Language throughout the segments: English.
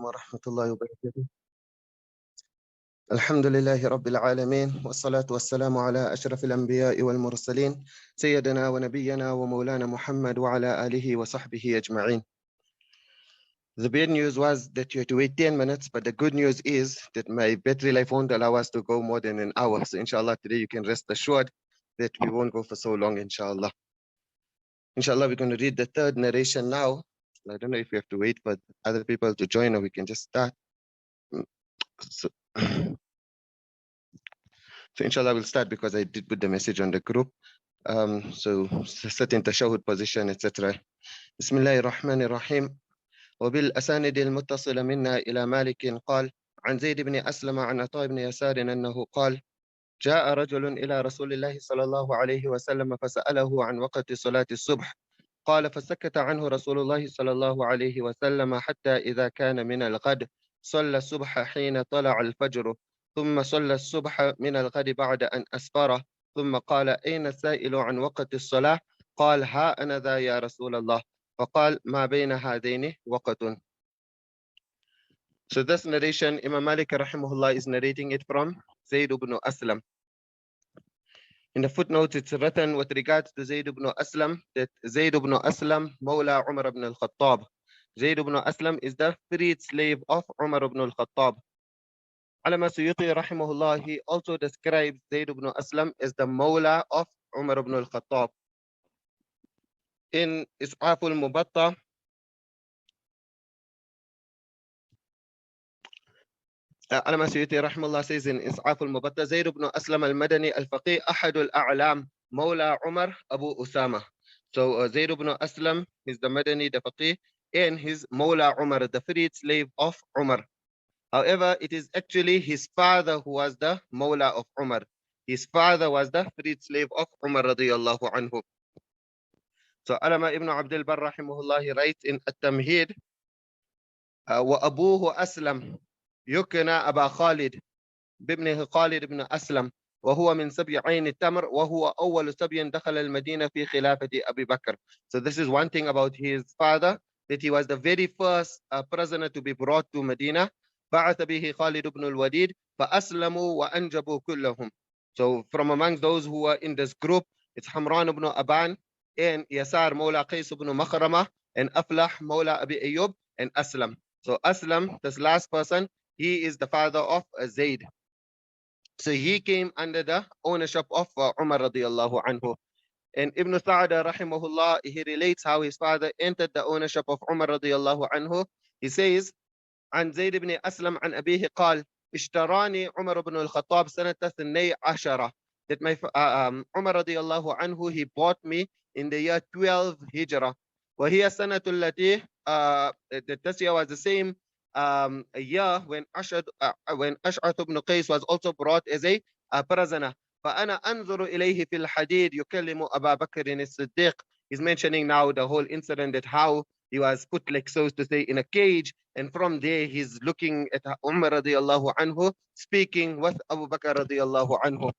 عليكم ورحمة الله وبركاته. الحمد لله رب العالمين، والصلاة والسلام على أشرف الأنبياء والمرسلين سيدنا ونبينا ومولانا محمد وعلى آله وصحبه أجمعين. The bad news was that you had to wait 10 minutes, but the good news is that my battery life won't allow us to go more than an hour. So inshallah, today you can rest assured that we won't go for so long, inshallah. Inshallah, we're going to read the third narration now. I don't know if we have to wait for other people to join or we can just start. So inshallah, we'll start because I did put the message on the group. So sit in tashahhud position, etc. Bismillahir Rahmanir Rahim. وبالأسانيد المتصلة منا إلى مالك قال عن زيد بن أسلم عن عطاء بن يسار أنه قال جاء رجل إلى رسول الله صلى الله عليه وسلم فسأله عن وقت صلاة الصبح قال فسكت عنه رسول الله صلى الله عليه وسلم حتى إذا كان من الغد صلى الصبح حين طلع الفجر ثم صلى الصبح من الغد بعد أن أسفر ثم قال أين السائل عن وقت الصلاة قال ها أنا ذا يا رسول الله فقال ما بين هذين وقت. So this narration, Imam Malik rahimahullah is narrating it from Zaid ibn Aslam. In the footnote, it's written with regards to Zaid ibn Aslam that Zaid ibn Aslam, Mawla Umar ibn al-Khattab. Zaid ibn Aslam is the freed slave of Umar ibn al-Khattab. Allama Suyuti rahimahullah, he also describes Zaid ibn Aslam as the Mawla of Umar ibn al-Khattab. In Muwaṭṭa, Allama Suyuti rahimahullah says in Muwaṭṭa, Zaid ibn Aslam al-Madani al-Faqih Ahad al-A'lam Mawla Umar Abu Usama. So Zaid ibn Aslam is the Madani, the Faqih, and his Mawla Umar, the freed slave of Umar. However, it is actually his father who was the Mawla of Umar. His father was the freed slave of Umar radiyallahu anhu. So Allama ibn Abdul Barr rahimahullah, he writes in At-Tamheed, وأبوه أسلم يكنى أبا خالد بابنه خالد بن أسلم وهو من سبي عين التمر وهو أول سبي دخل المدينة في خلافة أبي بكر. So this is one thing about his father, that he was the very first prisoner to be brought to Medina. بعث به خالد بن الوليد فأسلموا وأنجبوا كلهم. So from amongst those who were in this group, it's Hamran ibn Aban and Yasar Mawla Qais ibn Makhrama and Aflah Mawla Abi Ayyub and Aslam. So Aslam, this last person, he is the father of Zaid. So he came under the ownership of Umar radiyallahu anhu. And Ibn Sa'da rahimahullah, he relates how his father entered the ownership of Umar radiyallahu anhu. He says, عن زيد بن أسلم عن أبيه قال اشتراني عمر بن الخطاب سنة 12. That my Umar radiyallahu anhu, he bought me in the year 12 Hijrah. وهي سنة التي this year was the same a year when Ash'ath ibn Qais was also brought as a prisoner. فأنا أنظر إليه في الحديد يكلم أبا بكر الصديق. He's mentioning now the whole incident, that how he was put, like so to say, in a cage, and from there he's looking at Umar radiyallahu anhu speaking with Abu Bakr radiyallahu anhu.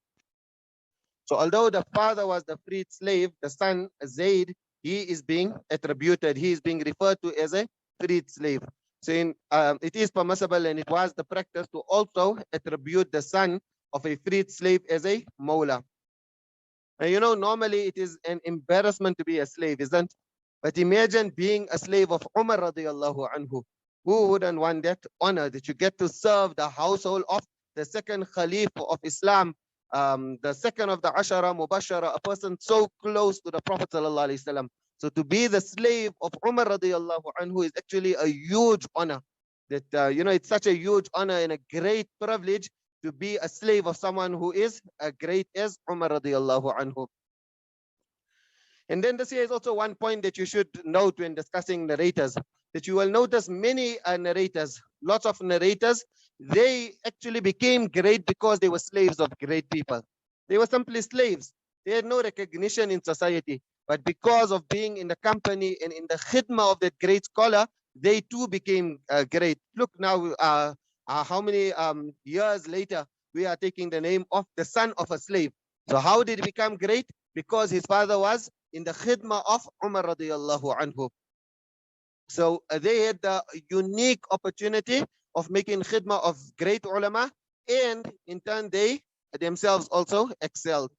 So although the father was the freed slave, the son Zaid, he is being attributed, he is being referred to as a freed slave. So it is permissible, and it was the practice, to also attribute the son of a freed slave as a mawla. And you know, normally it is an embarrassment to be a slave, isn't it? But imagine being a slave of Umar radiyallahu anhu. Who wouldn't want that honor, that you get to serve the household of the second Khalifa of Islam, the second of the Ashara Mubashara, a person so close to the Prophet sallallahu alaihi wasallam. So to be the slave of Umar radiyallahu anhu is actually a huge honor. That you know, it's such a huge honor and a great privilege to be a slave of someone who is as great as Umar radiyallahu anhu. And then this here is also one point that you should note when discussing narrators, that you will notice many narrators, lots of narrators, they actually became great because they were slaves of great people. They were simply slaves. They had no recognition in society. But because of being in the company and in the khidmah of that great scholar, they too became great. Look now, how many years later, we are taking the name of the son of a slave. So how did he become great? Because his father was in the khidmah of Umar radiyallahu anhu. So they had the unique opportunity of making khidmah of great ulama, and in turn they themselves also excelled.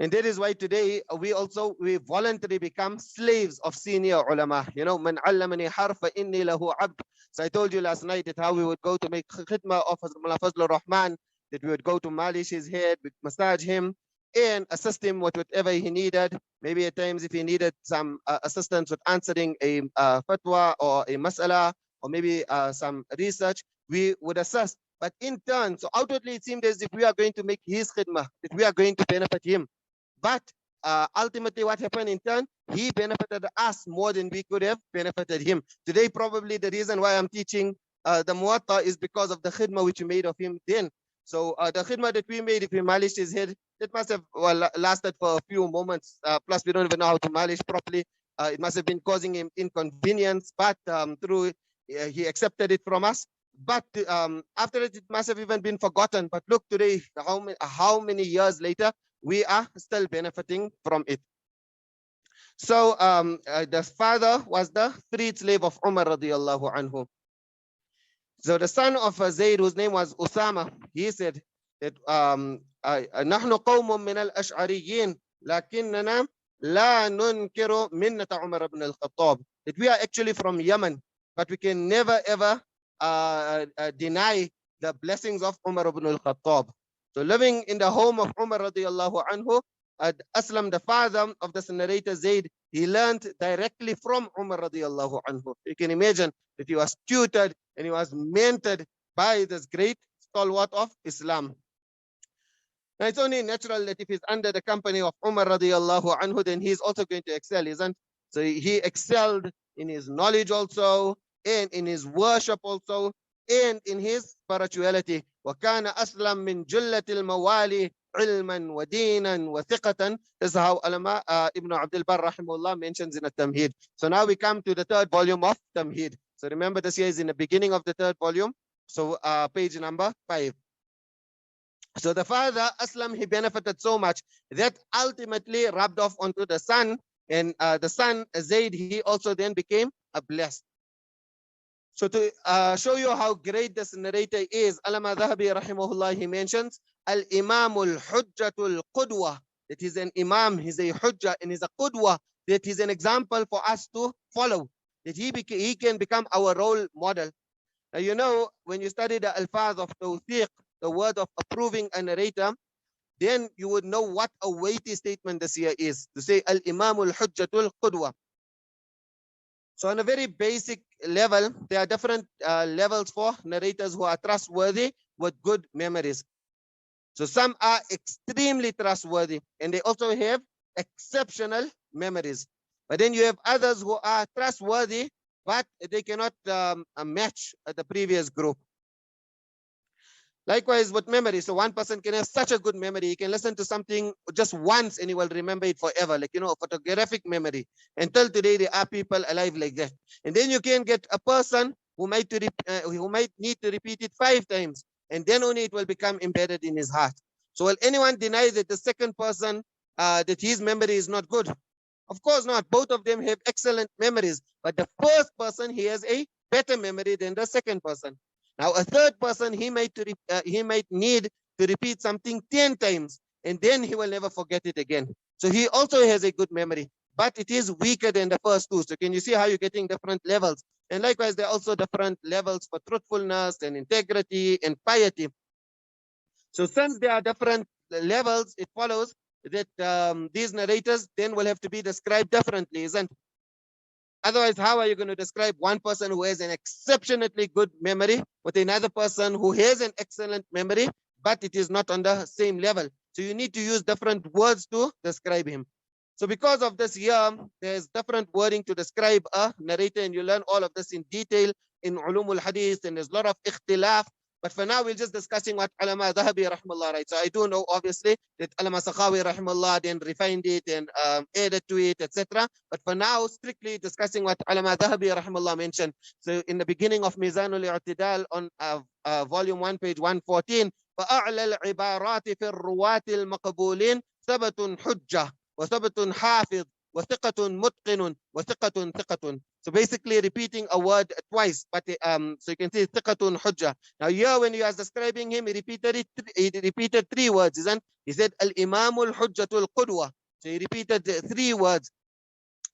And that is why today we voluntarily become slaves of senior ulama. You know, man allamani harfa inni lahu abd. So I told you last night that how we would go to make khidmah of Mullah Fazlur Rahman, that we would go to malish his head, massage him, and assist him with whatever he needed. Maybe at times if he needed some assistance with answering a fatwa or a mas'ala, or maybe some research, we would assist. But in turn, so outwardly it seemed as if we are going to make his khidmah, that we are going to benefit him. But ultimately what happened in turn, he benefited us more than we could have benefited him. Today, probably the reason why I'm teaching the Muwatta is because of the khidmah which we made of him then. So the khidmah that we made, if we malished his head, it must have lasted for a few moments. Plus, we don't even know how to malish properly. It must have been causing him inconvenience, but through he accepted it from us. But after it must have even been forgotten. But look today, how many years later, we are still benefiting from it. So the father was the freed slave of Umar radiallahu anhu. So the son of Zaid, whose name was Usama, he said that نحن قوم من الأشعريين لكننا لا ننكر منة عمر بن الخطاب. That we are actually from Yemen, but we can never ever deny the blessings of Umar ibn al-Khattab. So living in the home of Umar radiallahu anhu, Aslam, the father of this narrator Zaid, he learned directly from Umar radiallahu anhu. You can imagine that he was tutored and he was mentored by this great stalwart of Islam. Now it's only natural that if he's under the company of Umar radiallahu anhu, then he's also going to excel, isn't? So he excelled in his knowledge also, and in his worship also, and in his spirituality. وَكَانَ أَسْلَمْ مِنْ جُلَّةِ الْمَوَالِي عِلْمًا وَدِينًا وَثِقَةً. This is how Ulama Ibn Abdul Barr rahimahullah mentions in the Tamheed. So now we come to the third volume of Tamheed. So remember, this here is in the beginning of the third volume. So page number 5. So the father, Aslam, he benefited so much that ultimately rubbed off onto the son, and the son, Zaid, he also then became blessed. So to show you how great this narrator is, Allama Dhahabi rahimahullah, he mentions Al-Imam al-Hujjatul Qudwa, that he's an Imam, he's a Hujjah, and he's a Qudwa, that he's an example for us to follow, that he can become our role model. Now, you know, when you study the Alfaz of Tawthiq, the word of approving a narrator, then you would know what a weighty statement this here is, to say Al-Imam al-Hujjatul Qudwa. So on a very basic level, there are different levels for narrators who are trustworthy with good memories. So some are extremely trustworthy and they also have exceptional memories. But then you have others who are trustworthy, but they cannot match the previous group. Likewise with memory. So one person can have such a good memory. He can listen to something just once and he will remember it forever. Like, you know, photographic memory. Until today, there are people alive like that. And then you can get a person who might need to repeat it 5 times. And then only it will become embedded in his heart. So will anyone deny that the second person, that his memory is not good? Of course not. Both of them have excellent memories. But the first person, he has a better memory than the second person. Now, a third person, he might need to repeat something 10 times, and then he will never forget it again. So he also has a good memory, but it is weaker than the first two. So can you see how you're getting different levels? And likewise, there are also different levels for truthfulness and integrity and piety. So since there are different levels, it follows that these narrators then will have to be described differently, isn't it? Otherwise, how are you going to describe one person who has an exceptionally good memory with another person who has an excellent memory, but it is not on the same level? So you need to use different words to describe him. So because of this here, there's different wording to describe a narrator, and you learn all of this in detail in Ulumul Hadith, and there's a lot of ikhtilaf. But for now, we're just discussing what Allama Dhahabi rahimahullah, right? So I do know, obviously, that Allama Sakhawi rahimahullah then refined it and added to it, etc. But for now, strictly discussing what Allama Dhahabi rahimahullah mentioned. So in the beginning of Mizanul I'tidal on volume 1, page 114, فَأَعْلَى الْعِبَارَاتِ فِي الرُّوَاةِ الْمَقْبُولِينَ ثَبَتٌ حُجَّةٌ وَثَبَتٌ حَافِظٌ وثقة متقن وثقة ثقة. So basically repeating a word twice, but so you can say ثقة حجة. Now here when you are describing him, he repeated 3 words, isn't he? Said al-Imam al-Hujjah al-Qudwa. So he repeated 3 words.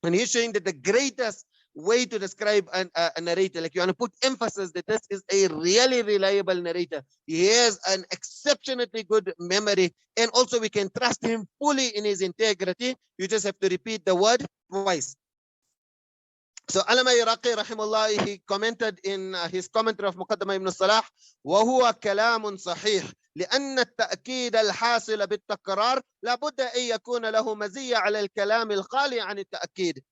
And he's showing that the greatest way to describe a narrator, like you want to put emphasis that this is a really reliable narrator. He has an exceptionally good memory, and also we can trust him fully in his integrity. You just have to repeat the word twice. So Allama Iraqi rahimahullah, he commented in his commentary of Muqaddamah ibn Salah, وهو كلام صحيح لأن التأكيد الحاصل بالتكرار لابد أن يكون له مزية على الكلام الخالي عن التأكيد.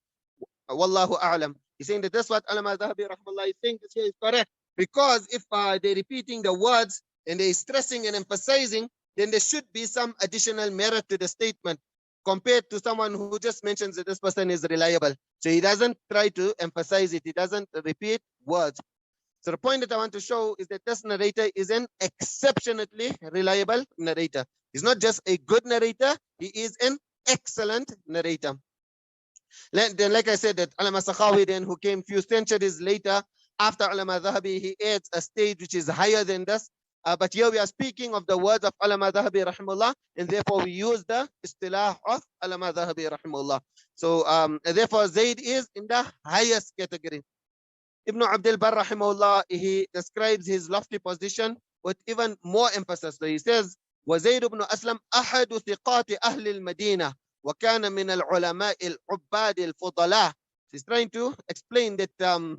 والله أعلم. He's saying that that's what Allama Zahabi rahimahullah is saying. This here is correct, because if they're repeating the words and they're stressing and emphasizing, then there should be some additional merit to the statement compared to someone who just mentions that this person is reliable. So he doesn't try to emphasize it. He doesn't repeat words. So the point that I want to show is that this narrator is an exceptionally reliable narrator. He's not just a good narrator, he is an excellent narrator. Then, like I said, that Allama Sakhawi, then who came few centuries later after Allama Zahabi, he adds a stage which is higher than this. But here we are speaking of the words of Allama Zahabi rahimahullah, and therefore we use the istilah of Allama Zahabi rahimahullah. So therefore Zaid is in the highest category. Ibn Abdul Barr rahimahullah, he describes his lofty position with even more emphasis. So he says, وزيد بن أسلم أحد ثقات أهل المدينة وكان من العلماء العباد الفضلاء. He's trying to explain that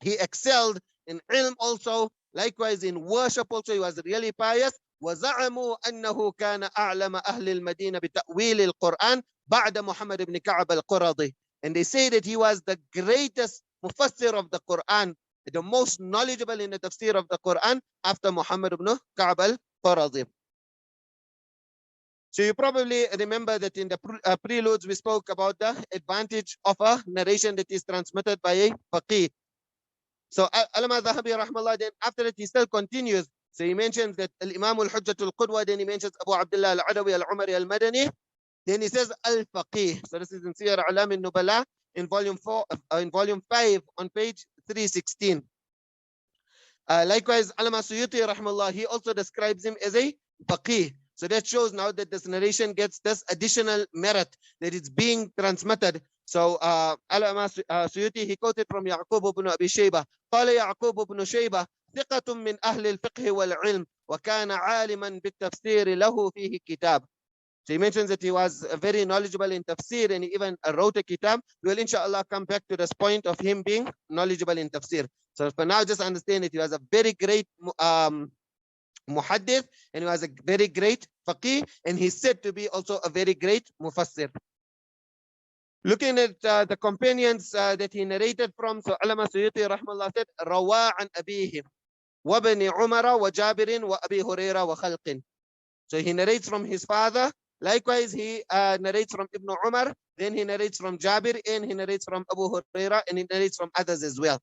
he excelled in ilm also, likewise in worship also, he was really pious. وزعموا أنه كان أعلم أهل المدينة بتأويل القرآن بعد محمد بن كعب القرظي. And they say that he was the greatest mufassir of the Quran, the most knowledgeable in the tafsir of the Quran after Muhammad ibn Ka'b al-Qurazi. So you probably remember that in the preludes we spoke about the advantage of a narration that is transmitted by a faqih. So Allama Zahabi rahmallah, then after that he still continues. So he mentions that al-Imam al-Hujjah al-Qudwa, then he mentions Abu Abdullah al-Adawi al-Umari al-Madani, then he says al-Faqih. So this is in Siyar A'lam al-Nubala in volume 5 on page 316. Likewise, Allama Suyuti rahmallah, he also describes him as a faqih. So that shows now that this narration gets this additional merit that it's being transmitted. So Allama Suyuti, he quoted from Ya'qub ibn Abi Shayba. قال يعقوب بن شيبة ثقة من أهل الفقه والعلم وكان عالما بالتفسير له فيه كتاب. So he mentions that he was very knowledgeable in tafsir and he even wrote a kitab. We will inshallah come back to this point of him being knowledgeable in tafsir. So for now, just understand that he was a very great muhaddith and he was a very great faqih, and he's said to be also a very great mufassir. Looking at the companions that he narrated from, so Allama Suyuti rahmallah said, روى عن أبيه وابن عمر وجابر وأبي هريرة وخلق. So he narrates from his father. Likewise, he narrates from Ibn Umar, then he narrates from Jabir, and he narrates from Abu Huraira, and he narrates from others as well.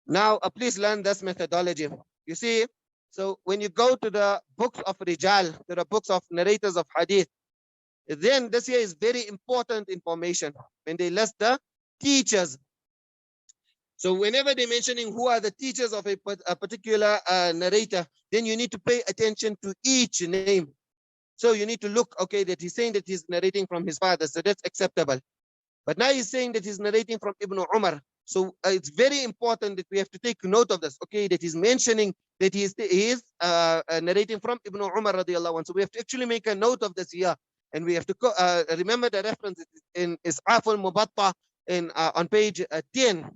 Now, please learn this methodology. You see, so when you go to the books of Rijal, to the books of narrators of Hadith, then this here is very important information. When they list the teachers, so whenever they're mentioning who are the teachers of a particular narrator, then you need to pay attention to each name. So you need to look, okay, that he's saying that he's narrating from his father, so that's acceptable. But now he's saying that he's narrating from Ibn Umar. So it's very important that we have to take note of this, okay, that he's mentioning that he is narrating from Ibn Umar radiallahu anhu. So we have to actually make a note of this here. And we have to remember the reference in Is'af al-Muwaṭṭa on page 10.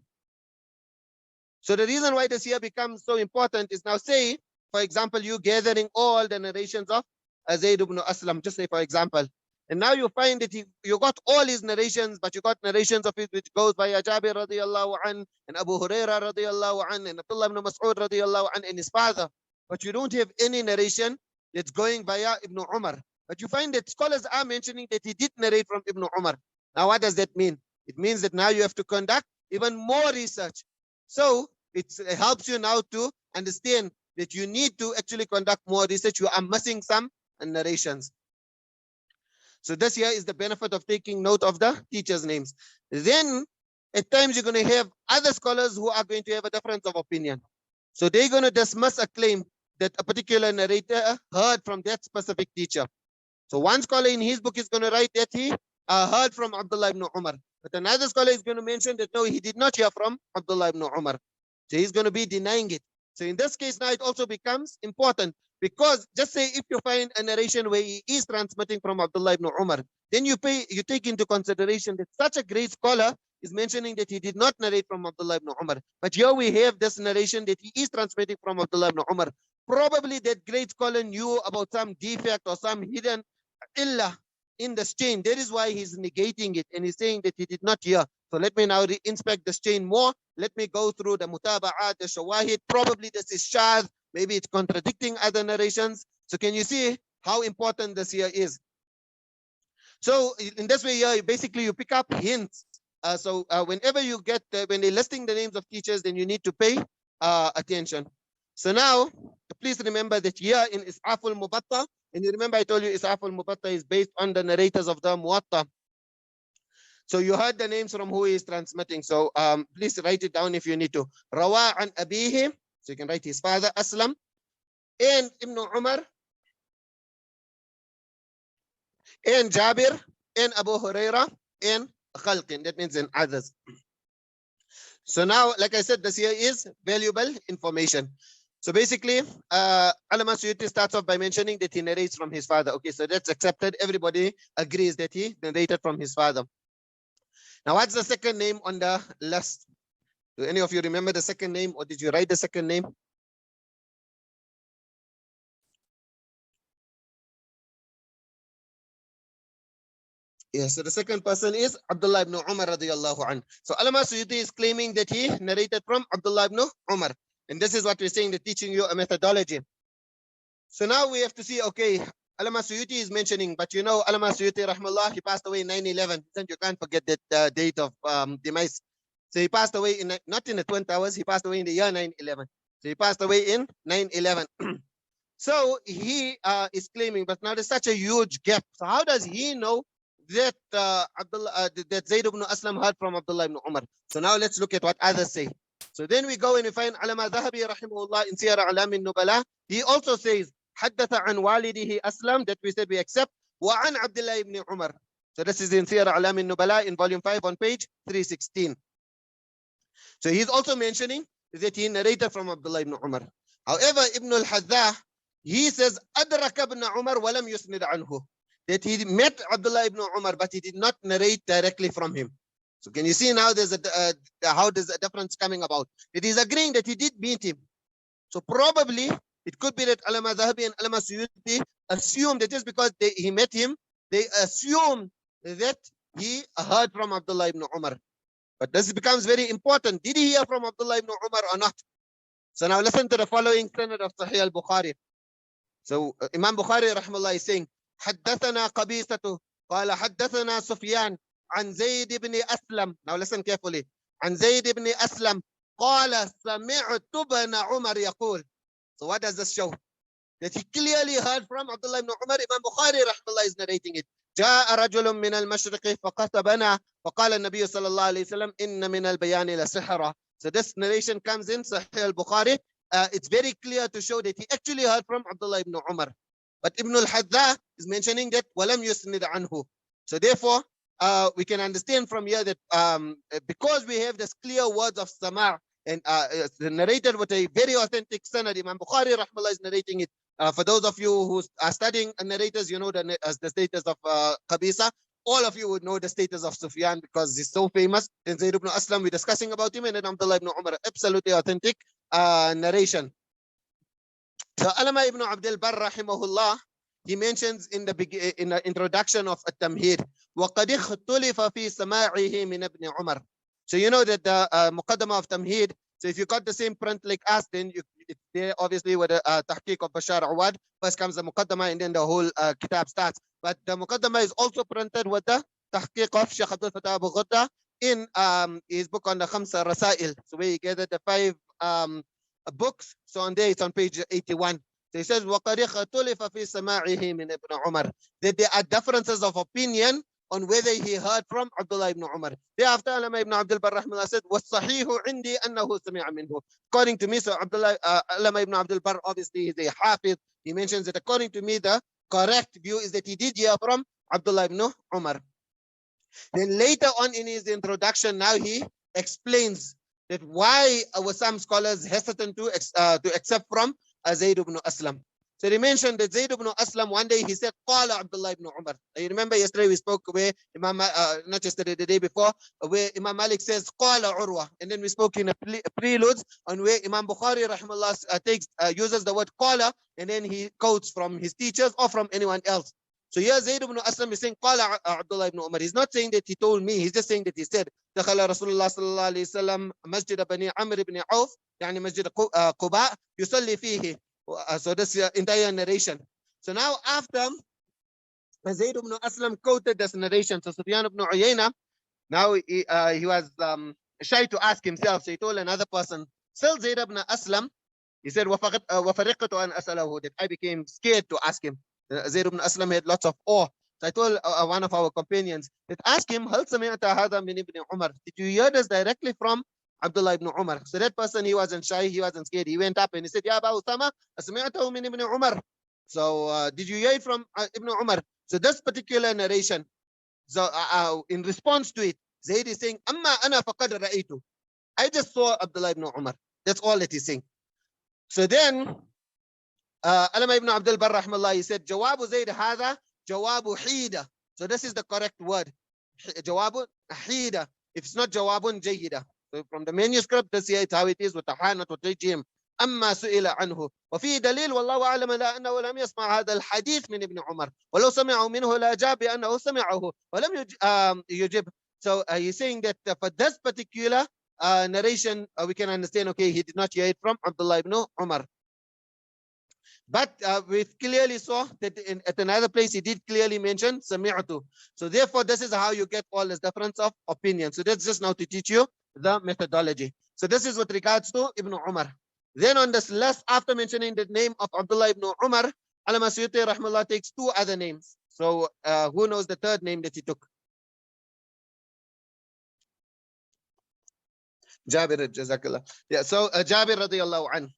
So the reason why this here becomes so important is now, say, for example, you gathering all the narrations of Zaid ibn Aslam, just say for example, and now you find that you got all his narrations, but you got narrations of it which goes by Jabir radiallahu an, and Abu Huraira radiallahu an, and Abdullah ibn Mas'ud radiallahu an, and his father, but you don't have any narration that's going via Ibn Umar. But you find that scholars are mentioning that he did narrate from Ibn Umar. Now what does that mean? It means that now you have to conduct even more research. So it helps you now to understand that you need to actually conduct more research. You are missing some narrations. So this here is the benefit of taking note of the teachers' names. Then at times you're going to have other scholars who are going to have a difference of opinion. So they're going to dismiss a claim that a particular narrator heard from that specific teacher. So one scholar in his book is going to write that he heard from Abdullah ibn Umar. But another scholar is going to mention that no, he did not hear from Abdullah ibn Umar. So he's going to be denying it. So in this case now it also becomes important, because just say if you find a narration where he is transmitting from Abdullah ibn Umar, then you take into consideration that such a great scholar is mentioning that he did not narrate from Abdullah ibn Umar. But here we have this narration that he is transmitting from Abdullah ibn Umar. Probably that great scholar knew about some defect or some hidden illah in this chain. That is why he's negating it and he's saying that he did not hear. So let me now inspect this chain more. Let me go through the mutaba'at, the shawahid. Probably this is shadh. Maybe it's contradicting other narrations. So can you see how important this here is? So in this way here, basically you pick up hints. Whenever you get, when they're listing the names of teachers, then you need to pay attention. So now, please remember that here in Is'aful Muwaṭṭa, and you remember I told you Is'aful Muwaṭṭa is based on the narrators of the Muwaṭṭa. So you heard the names from who he is transmitting. So please write it down if you need to. Rawa an abihi, so you can write his father, Aslam, and Ibn Umar, and Jabir, and Abu Huraira, and Khalqin. That means in others. So now, like I said, this here is valuable information. So basically, Allama Suyuti starts off by mentioning that he narrates from his father. Okay, so that's accepted. Everybody agrees that he narrated from his father. Now, what's the second name on the list? Do any of you remember the second name, or did you write the second name? Yeah, so the second person is Abdullah ibn Umar radiyallahu anhu. So Allama Suyuti is claiming that he narrated from Abdullah ibn Umar. And this is what we're saying, they're teaching you a methodology. So now we have to see, okay, Allama Suyuti is mentioning, but you know, Allama Suyuti rahmallah, he passed away in 9/11. You can't forget that date of demise. So he passed away in, not in the Twin Towers, he passed away in the year 9/11. So he passed away in 9/11. So he is claiming, but now there's such a huge gap. So how does he know that that Zaid ibn Aslam heard from Abdullah ibn Umar? So now let's look at what others say. So then we go and we find Allama Dhahabi rahimahullah in Siyar A'lam al-Nubala. He also says, حدث عن والده أسلم, that we said we accept, وعن Abdullah ibn Umar. So this is in Siyar A'lam al-Nubala in volume 5 on page 316. So he's also mentioning that he narrated from Abdullah ibn Umar. However, Ibn al-Haddah, he says, أدرك ابن عمر ولم يسند عنه, that he met Abdullah ibn Umar, but he did not narrate directly from him. So can you see now there's how there's a difference coming about? It is agreeing that he did meet him. So probably it could be that Allama Dhahabi and Allama Suyuti assume that just because he met him, they assume that he heard from Abdullah ibn Umar. But this becomes very important. Did he hear from Abdullah ibn Umar or not? So now listen to the following sanad of Sahih al-Bukhari. So Imam Bukhari rahimahullah is saying, حدثنا قبيصة قال حدثنا سفيان عن زيد بن أسلم. Now listen carefully. عن زيد بن أسلم قال سمعت ابن عمر يقول. So what does this show? That he clearly heard from Abdullah ibn Umar. Imam Bukhari rahimahullah is narrating it. جاء رجل من المشرق فقتبنا فقال النبي صلى الله عليه وسلم إن من البيان لسحرا. So this narration comes in Sahih al-Bukhari. It's very clear to show that he actually heard from Abdullah ibn Umar. But Ibn al-Haddah is mentioning that وَلَمْ يُسْنِدْ عَنْهُ. So therefore, we can understand from here that because we have this clear words of Sama' and narrated with a very authentic sanad, Imam Bukhari rahmallah is narrating it. For those of you who are studying narrators, you know the status of Qabisa. All of you would know the status of Sufyan because he's so famous. Then Zayd ibn Aslam, we're discussing about him, and then Abdullah ibn Umar, absolutely authentic narration. So Allama ibn Abdul Barr rahimahullah, he mentions in the introduction of At-Tamhid, وَقَدْ اخْتُلِفَ فِي سَمَاعِهِ مِنْ ابْنِ عُمَرٍ. So you know that the Muqaddamah of Tamhid, so if you got the same print like us, then it's there obviously with the Tahqiq of Bashar Awad. First comes the Muqaddamah and then the whole kitab starts. But the Muqaddamah is also printed with the Tahqiq of Shaykh Abdul Fattah Abu Ghudda in his book on the Khamsa Rasail. So where he gathered the 5 books. So on there it's on page 81. So he says, وَقَدْ اخْتُلِفَ فِي سَمَاعِهِ مِنْ Ibn Umar. That there are differences of opinion on whether he heard from Abdullah ibn Umar. Thereafter, Allama ibn Abdul Barr rahimahullah said, وَالصَّحِيحُ عِنْدِي أَنَّهُ سَمِعَ مِنْهُ. According to me, so Allama ibn Abdul Barr, obviously he's a hafiz. He mentions that according to me, the correct view is that he did hear from Abdullah ibn Umar. Then later on in his introduction, now he explains that why were some scholars hesitant to accept from Zaid ibn Aslam. So he mentioned that Zaid ibn Aslam, one day he said, Qala Abdullah ibn Umar. You remember yesterday we spoke where Imam, not yesterday, the day before, where Imam Malik says, Qala Urwa. And then we spoke in a preludes on where Imam Bukhari rahimahullah uses the word Qala, and then he quotes from his teachers or from anyone else. So here Zaid ibn Aslam is saying, Qala Abdullah ibn Umar. He's not saying that he told me, he's just saying that he said, دخل رسول الله صلى الله عليه وسلم مسجد بني عمرو بن عوف يعني مسجد قباء يصلي فيه. So this entire narration. So now after Zaid ibn Aslam quoted this narration, so Sufyan ibn Uyayna, now he was shy to ask himself, so he told another person, still Zaid ibn Aslam, he said, وَفَرِقْتُ أَنْ أَسْأَلَهُ, that I became scared to ask him. Zaid ibn Aslam had lots of awe. So I told one of our companions that ask him, هل سمعت هذا من ابن عمر? Did you hear this directly from Abdullah ibn Umar? So that person, he wasn't shy, he wasn't scared. He went up and he said, Ya Aba Usama, سمعته من ابن Umar. So did you hear it from Ibn Umar? So this particular narration, so in response to it, Zaid is saying, Amma ana faqad ra'aytu. I just saw Abdullah ibn Umar. That's all that he's saying. So then, Allama ibn Abdul Barr rahmallah, he said, Jawabu Zaid hadha, Jawabu hida. So this is the correct word. Jawabu hida. If it's not Jawabun jayyida. So from the manuscript, this here is how it is with the hanat wa tajim. أما سئل عنه وفيه دليل والله أعلم لا أنه لم يسمع هذا الحديث من ابن عمر ولو سمعه منه لا جاب بأنه سمعه ولم يجب. So he's saying that for this particular narration, we can understand, okay, he did not hear it from Abdullah ibn Umar. But we clearly saw that at another place he did clearly mention Sami'atu. So therefore, this is how you get all this difference of opinion. So that's just now to teach you the methodology. So this is with regards to Ibn Umar. Then on this list, after mentioning the name of Abdullah ibn Umar, Allama Suyuti rahmallah takes two other names. So who knows the third name that he took? Jabir, jazakallah. Yeah, so Jabir radiyallahu anhu.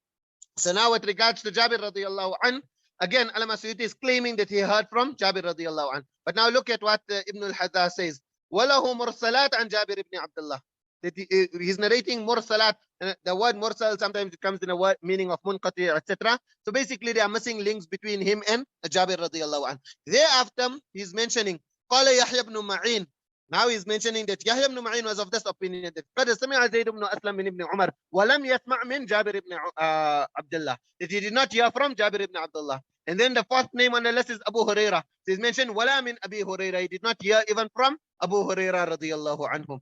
So now with regards to Jabir radiyallahu anhu, again, Allama Suyuti is claiming that he heard from Jabir radiyallahu anhu. But now look at what Ibn al-Hadha says. وَلَهُ مُرْسَلَاتْ عَنْ جابر ibn Abdullah. That he's narrating mursalat. The word mursal sometimes it comes in a word meaning of munqati, etc. So basically they are missing links between him and Jabir radiyallahu anhu. Thereafter he's mentioning قال يحيى بن معين. Now he's mentioning that Yahya ibn Ma'in was of this opinion that قد سمع زيد بن أسلم من ابن عمر ولم يسمع من جابر ibn Abdullah. That he did not hear from Jabir ibn Abdullah. And then the fourth name on the list is Abu Huraira. So he's mentioned ولا من أبي هريرة. He did not hear even from Abu Huraira radiyallahu anhum.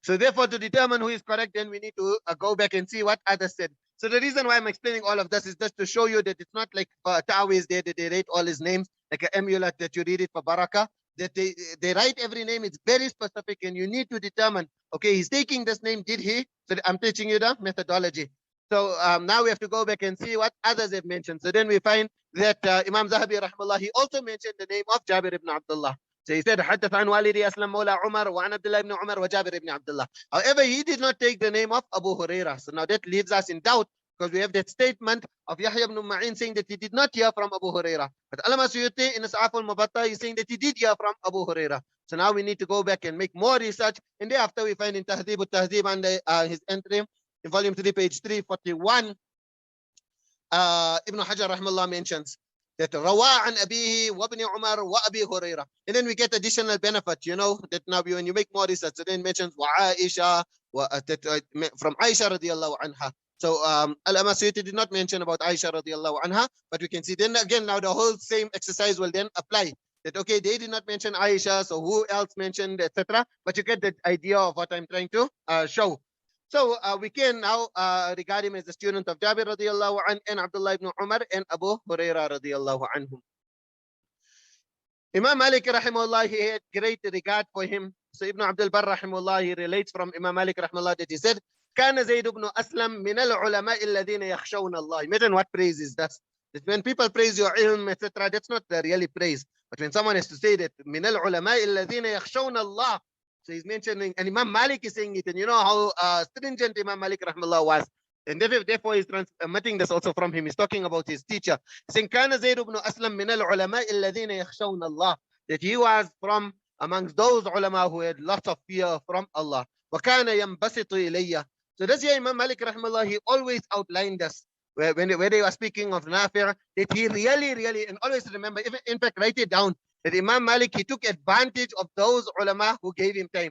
So therefore, to determine who is correct, then we need to go back and see what others said. So the reason why I'm explaining all of this is just to show you that it's not like Ta'wi is there that they rate all his names like an amulet that you read it for barakah. That they write every name. It's very specific, and you need to determine. Okay, he's taking this name. Did he? So I'm teaching you the methodology. So now we have to go back and see what others have mentioned. So then we find that Imam Zahabi rahmallah, he also mentioned the name of Jabir ibn Abdullah. So he said, حدث عن والدي أسلم مولى عمر وعن عبد الله بن عمر وجابر بن عبد الله. However, he did not take the name of Abu Huraira. So now that leaves us in doubt because we have that statement of Yahya ibn Ma'in saying that he did not hear from Abu Huraira. But Allama Suyuti in his Muwaṭṭa is saying that he did hear from Abu Huraira. So now we need to go back and make more research. And thereafter we find in Tahdhib al-Tahdhib and his entry in volume 3, page 341, Ibn Hajar rahmallah mentions that Rawa an Abihi wa ibn Umar wa Abi Huraira. And then we get additional benefit, you know, that now when you make more research, so then it mentions wa Aisha, from Aisha radiyallahu anha. So Allama Suyuti did not mention about Aisha radiyallahu anha, but we can see then again now the whole same exercise will then apply. That okay, they did not mention Aisha, so who else mentioned, etc. But you get the idea of what I'm trying to show. So we can now regard him as a student of Jabir radiyallahu anhu and Abdullah ibn Umar and Abu Huraira radiyallahu anhum. Imam Malik rahimahullah, he had great regard for him. So Ibn Abdul Barr rahimahullah, he relates from Imam Malik rahimahullah that he said, كان زيد بن أسلم من العلماء الذين يخشون الله. Imagine what praise is that. That when people praise your ilm, etc., that's not really praise. But when someone has to say that, min al-ulama'i alladhina yakhshawna Allah, so he's mentioning, and Imam Malik is saying it, and you know how stringent Imam Malik rahmallah was. And therefore he's transmitting this also from him. He's talking about his teacher. Saying, Kana Zaid ibn Aslam min al-ulama'i alladhina yakhshawna Allah. That he was from amongst those ulama who had lots of fear from Allah. وَكَانَ يَنْبَسِطُ إِلَيَّ. So this year Imam Malik rahmallah, he always outlined us when they were speaking of Nafi', that he really, and always remember, even in fact write it down, that Imam Malik, he took advantage of those ulama who gave him time.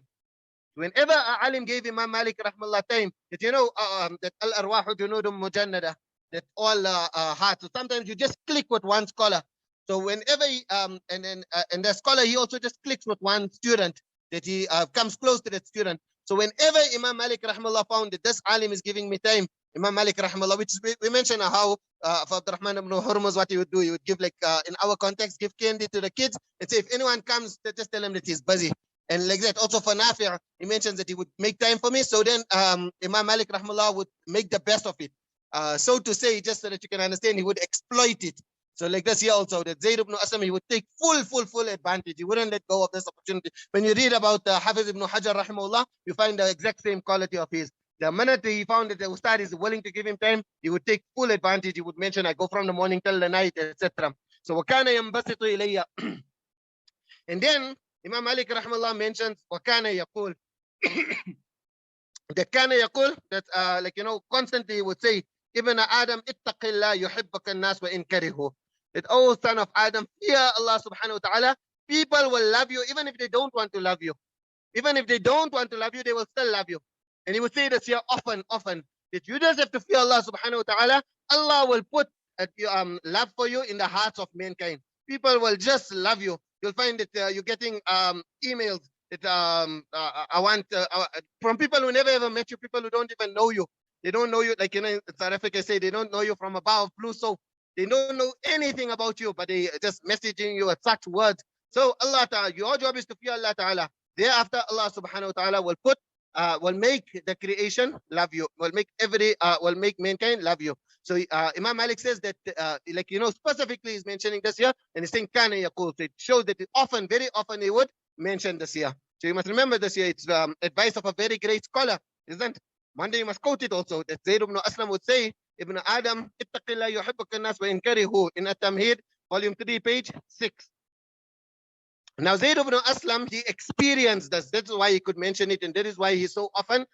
Whenever a alim gave Imam Malik rahmallah time, that you know that al-arwahu junudum mujannada, that all hearts. So sometimes you just click with one scholar. So whenever and the scholar, he also just clicks with one student, that he comes close to that student. So whenever Imam Malik rahmallah found that this alim is giving me time, Imam Malik rahmallah, which we mentioned how for Abdurrahman ibn Hurmuz, what he would do, he would give, like in our context, give candy to the kids and say, if anyone comes, just tell him that he's busy. And like that, also for Nafi', he mentions that he would make time for me. So then Imam Malik rahmallah would make the best of it. So to say, just so that you can understand, he would exploit it. So like this here also, that Zaid ibn Aslam, he would take full advantage. He wouldn't let go of this opportunity. When you read about Hafiz ibn Hajar rahimahullah, you find the exact same quality of his. The minute he found that the Ustad is willing to give him time, he would take full advantage. He would mention, I go from the morning till the night, etc. So وَكَانَ يَنْبَسِطُ إِلَيَّ. And then Imam Malik rahimahullah mentions وَكَانَ يَقُول. That kana yaqul, that like you know, constantly he would say, Ibn Adam ittaqillah yuhibbaka an-nas wa in karihu. That, oh son of Adam, fear Allah subhanahu wa ta'ala. People will love you even if they don't want to love you. Even if they don't want to love you, they will still love you. And he would say this here often, that you just have to fear Allah subhanahu wa ta'ala. Allah will put love for you in the hearts of mankind. People will just love you. You'll find that you're getting emails that I want from people who never ever met you, people who don't even know you. They don't know you, like you know, South Africa say, they don't know you from a bar of blue soap. They don't know anything about you, but they just messaging you at such words. So Allah Ta'ala, your job is to fear Allah Ta'ala. Thereafter, Allah subhanahu wa ta'ala will make the creation love you, will make mankind love you. So Imam Malik says that, like you know, specifically he's mentioning this here, and he's saying kana yaqul. So it shows that very often he would mention this here. So you must remember this here. It's advice of a very great scholar, isn't it? One day you must quote it also, that Zaid ibn Aslam would say, Ibn Adam, ittaqillah yuhibbaka an-nas wa in karihu, in At-Tamhid, volume 3, page 6. Now Zaid ibn Aslam, he experienced this. That's why he could mention it, and that is why he so often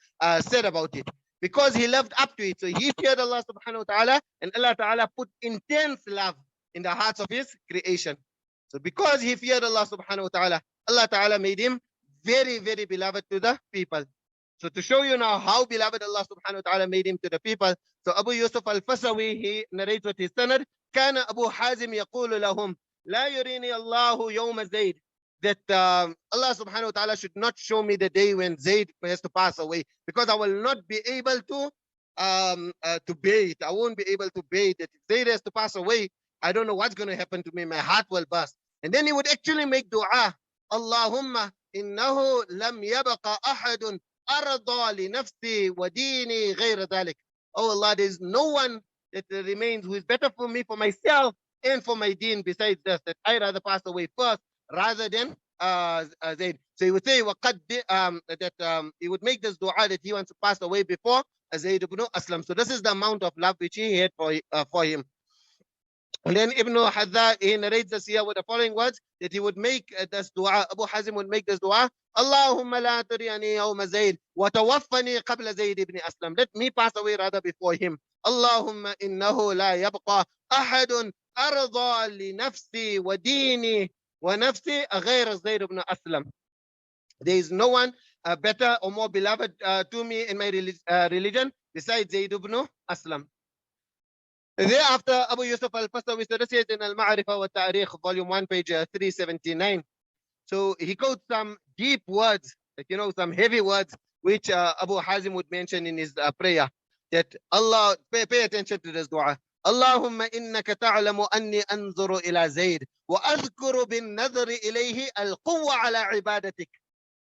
said about it. Because he lived up to it. So he feared Allah subhanahu wa ta'ala, and Allah ta'ala put intense love in the hearts of his creation. So because he feared Allah subhanahu wa ta'ala, Allah ta'ala made him very beloved to the people. So to show you now how beloved Allah subhanahu wa ta'ala made him to the people, so Abu Yusuf al-Fasawi, he narrates with his sanad, كان أبو حازم يقول لهم لا يريني الله يوم زيد, that Allah subhanahu wa ta'ala should not show me the day when Zaid has to pass away, because I will not be able to bear it. I won't be able to bear it. If Zaid has to pass away, I don't know what's going to happen to me. My heart will burst. And then he would actually make dua, Allahumma innahu lam yabaqa ahadun arda li nafsi wa dini ghayra dhalik. Oh Allah, there is no one that remains who is better for me, for myself, and for my deen besides this, that I rather pass away first rather than Zaid. So he would say that he would make this dua that he wants to pass away before Zaid ibn Aslam. So this is the amount of love which he had for him. And then Ibn Hadha, he narrates this here with the following words, that he would make this dua, Abu Hazim would make this dua, Allahumma la turiyani yawma Zaid wa tawaffani qabla Zaid ibn Aslam. Let me pass away rather before him. Allahumma innahu la yabqa ahadun arda li nafsi wa dini wa nafsi ghayra Zaid ibn Aslam. There is no one better or more beloved to me in my religion besides Zaid ibn Aslam. Thereafter, Abu Yusuf al-Fasawi says in Al-Ma'rifah wa Tarikh, volume 1, page 379. So he quotes some deep words, like, you know, some heavy words, which Abu Hazim would mention in his prayer. That Allah, pay attention to this dua. Allahumma innaka ta'lamu anni anzuru ila Zaid wa adhkuru bin nadhri ilayhi al-quwwa ala ibadatik.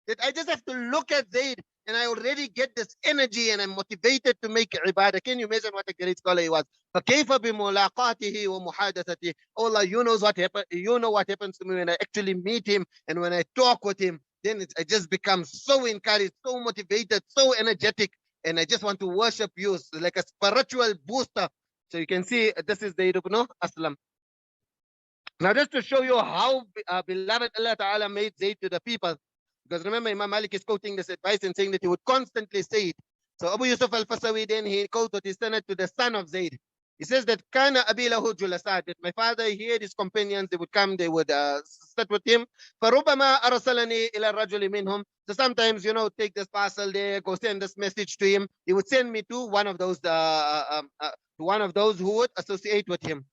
That I just have to look at Zaid and I already get this energy and I'm motivated to make ibadah. Can you imagine what a great scholar he was? فَكَيْفَ بِمُلَاقَاتِهِ وَمُحَادَثَتِهِ. Oh Allah, you know what happens. You know what happens to me when I actually meet him and when I talk with him. Then I just become so encouraged, so motivated, so energetic, and I just want to worship you. So like a spiritual booster. So you can see this is Zaid ibn Aslam. Now just to show you how beloved Allah Ta'ala made Zaid to the people. Because remember, Imam Malik is quoting this advice and saying that he would constantly say it. So Abu Yusuf al-Fasawi then he quoted his sanad to the son of Zaid. He says that Kana Abi lahu julasat, that my father, he had his companions, they would come, they would sit with him. فَرُبَّمَا أَرْسَلَنِي إِلَى الرَّجُلِ مِنْهُمْ. So sometimes, take this parcel there, go send this message to him. He would send me to one of those who would associate with him.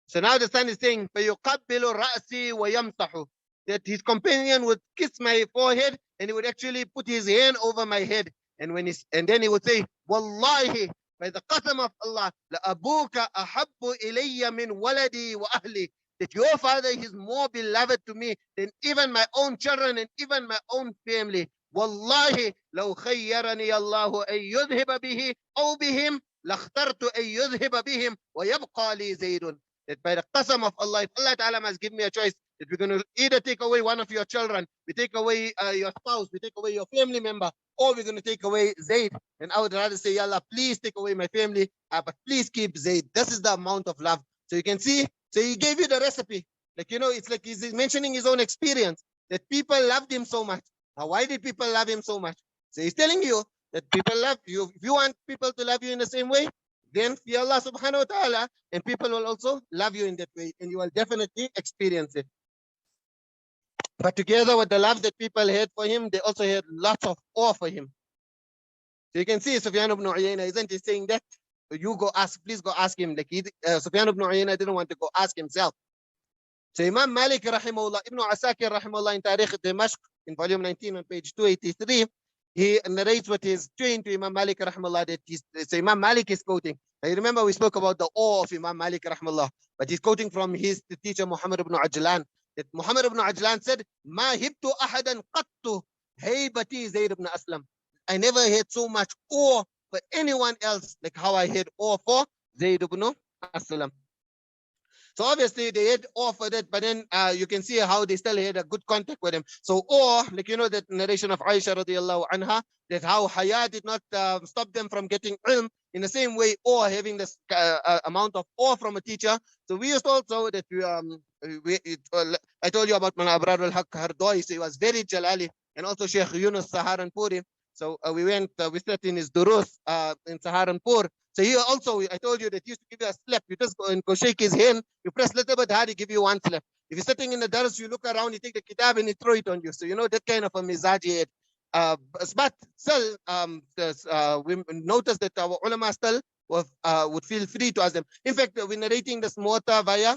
So now the son is saying, فَيُقَبِّلُ رَأْسِي وَيَمْسَحُ, that his companion would kiss my forehead and he would actually put his hand over my head. And then he would say, Wallahi, by the qasam of Allah, لَأَبُوكَ أَحَبُّ إِلَيَّ مِنْ وَلَدِي وَأَهْلِي, that your father is more beloved to me than even my own children and even my own family. Wallahi, لو خيرني الله أن يذهب به أو بهم لاخترت أن يذهب بهم ويبقى لي زيد. That by the qasam of Allah, if Allah Ta'ala must give me a choice, that we're going to either take away one of your children, we take away your spouse, we take away your family member, or we're going to take away Zaid. And I would rather say, Ya Allah, please take away my family, but please keep Zaid. This is the amount of love. So you can see, so he gave you the recipe. It's like he's mentioning his own experience, that people loved him so much. Now, why did people love him so much? So he's telling you that people love you. If you want people to love you in the same way, then fear Allah subhanahu wa ta'ala, and people will also love you in that way, and you will definitely experience it. But together with the love that people had for him, they also had lots of awe for him. So you can see Sufyan ibn Uyayna, isn't he saying that? You go ask, please go ask him. Like Sufyan ibn Uyayna didn't want to go ask himself. So Imam Malik rahimahullah, Ibn Asakir rahimahullah in Tarikh Dimashq, in volume 19 on page 283, he narrates what is trained to Imam Malik rahimahullah, that so Imam Malik is quoting. Now you remember we spoke about the awe of Imam Malik rahimahullah, but he's quoting from his teacher Muhammad ibn Ajlan, that Muhammad ibn Ajlan said, "Ma hibtu ahadan qattu haybati Zaid ibn Aslam." I never had so much awe for anyone else like how I had awe for Zaid ibn Aslam. So obviously they had awe for that, but then you can see how they still had a good contact with him. So awe, like that narration of Aisha radiallahu anha, that how haya did not stop them from getting ilm. In the same way, awe, having this amount of awe from a teacher. So we used also that I told you about Mana Abrar al-Haq Hardoi, so he was very Jalali, and also Sheikh Yunus Saharanpuri. So we sat in his durus in Saharanpur. So here also, I told you that he used to give you a slap. You just go shake his hand, you press a little bit hard, he give you one slap. If you're sitting in the dars, you look around, you take the kitab and you throw it on you. So that kind of a mizaj he had. But still, we noticed that our ulama still would feel free to ask them. In fact, we're narrating this Muwatta via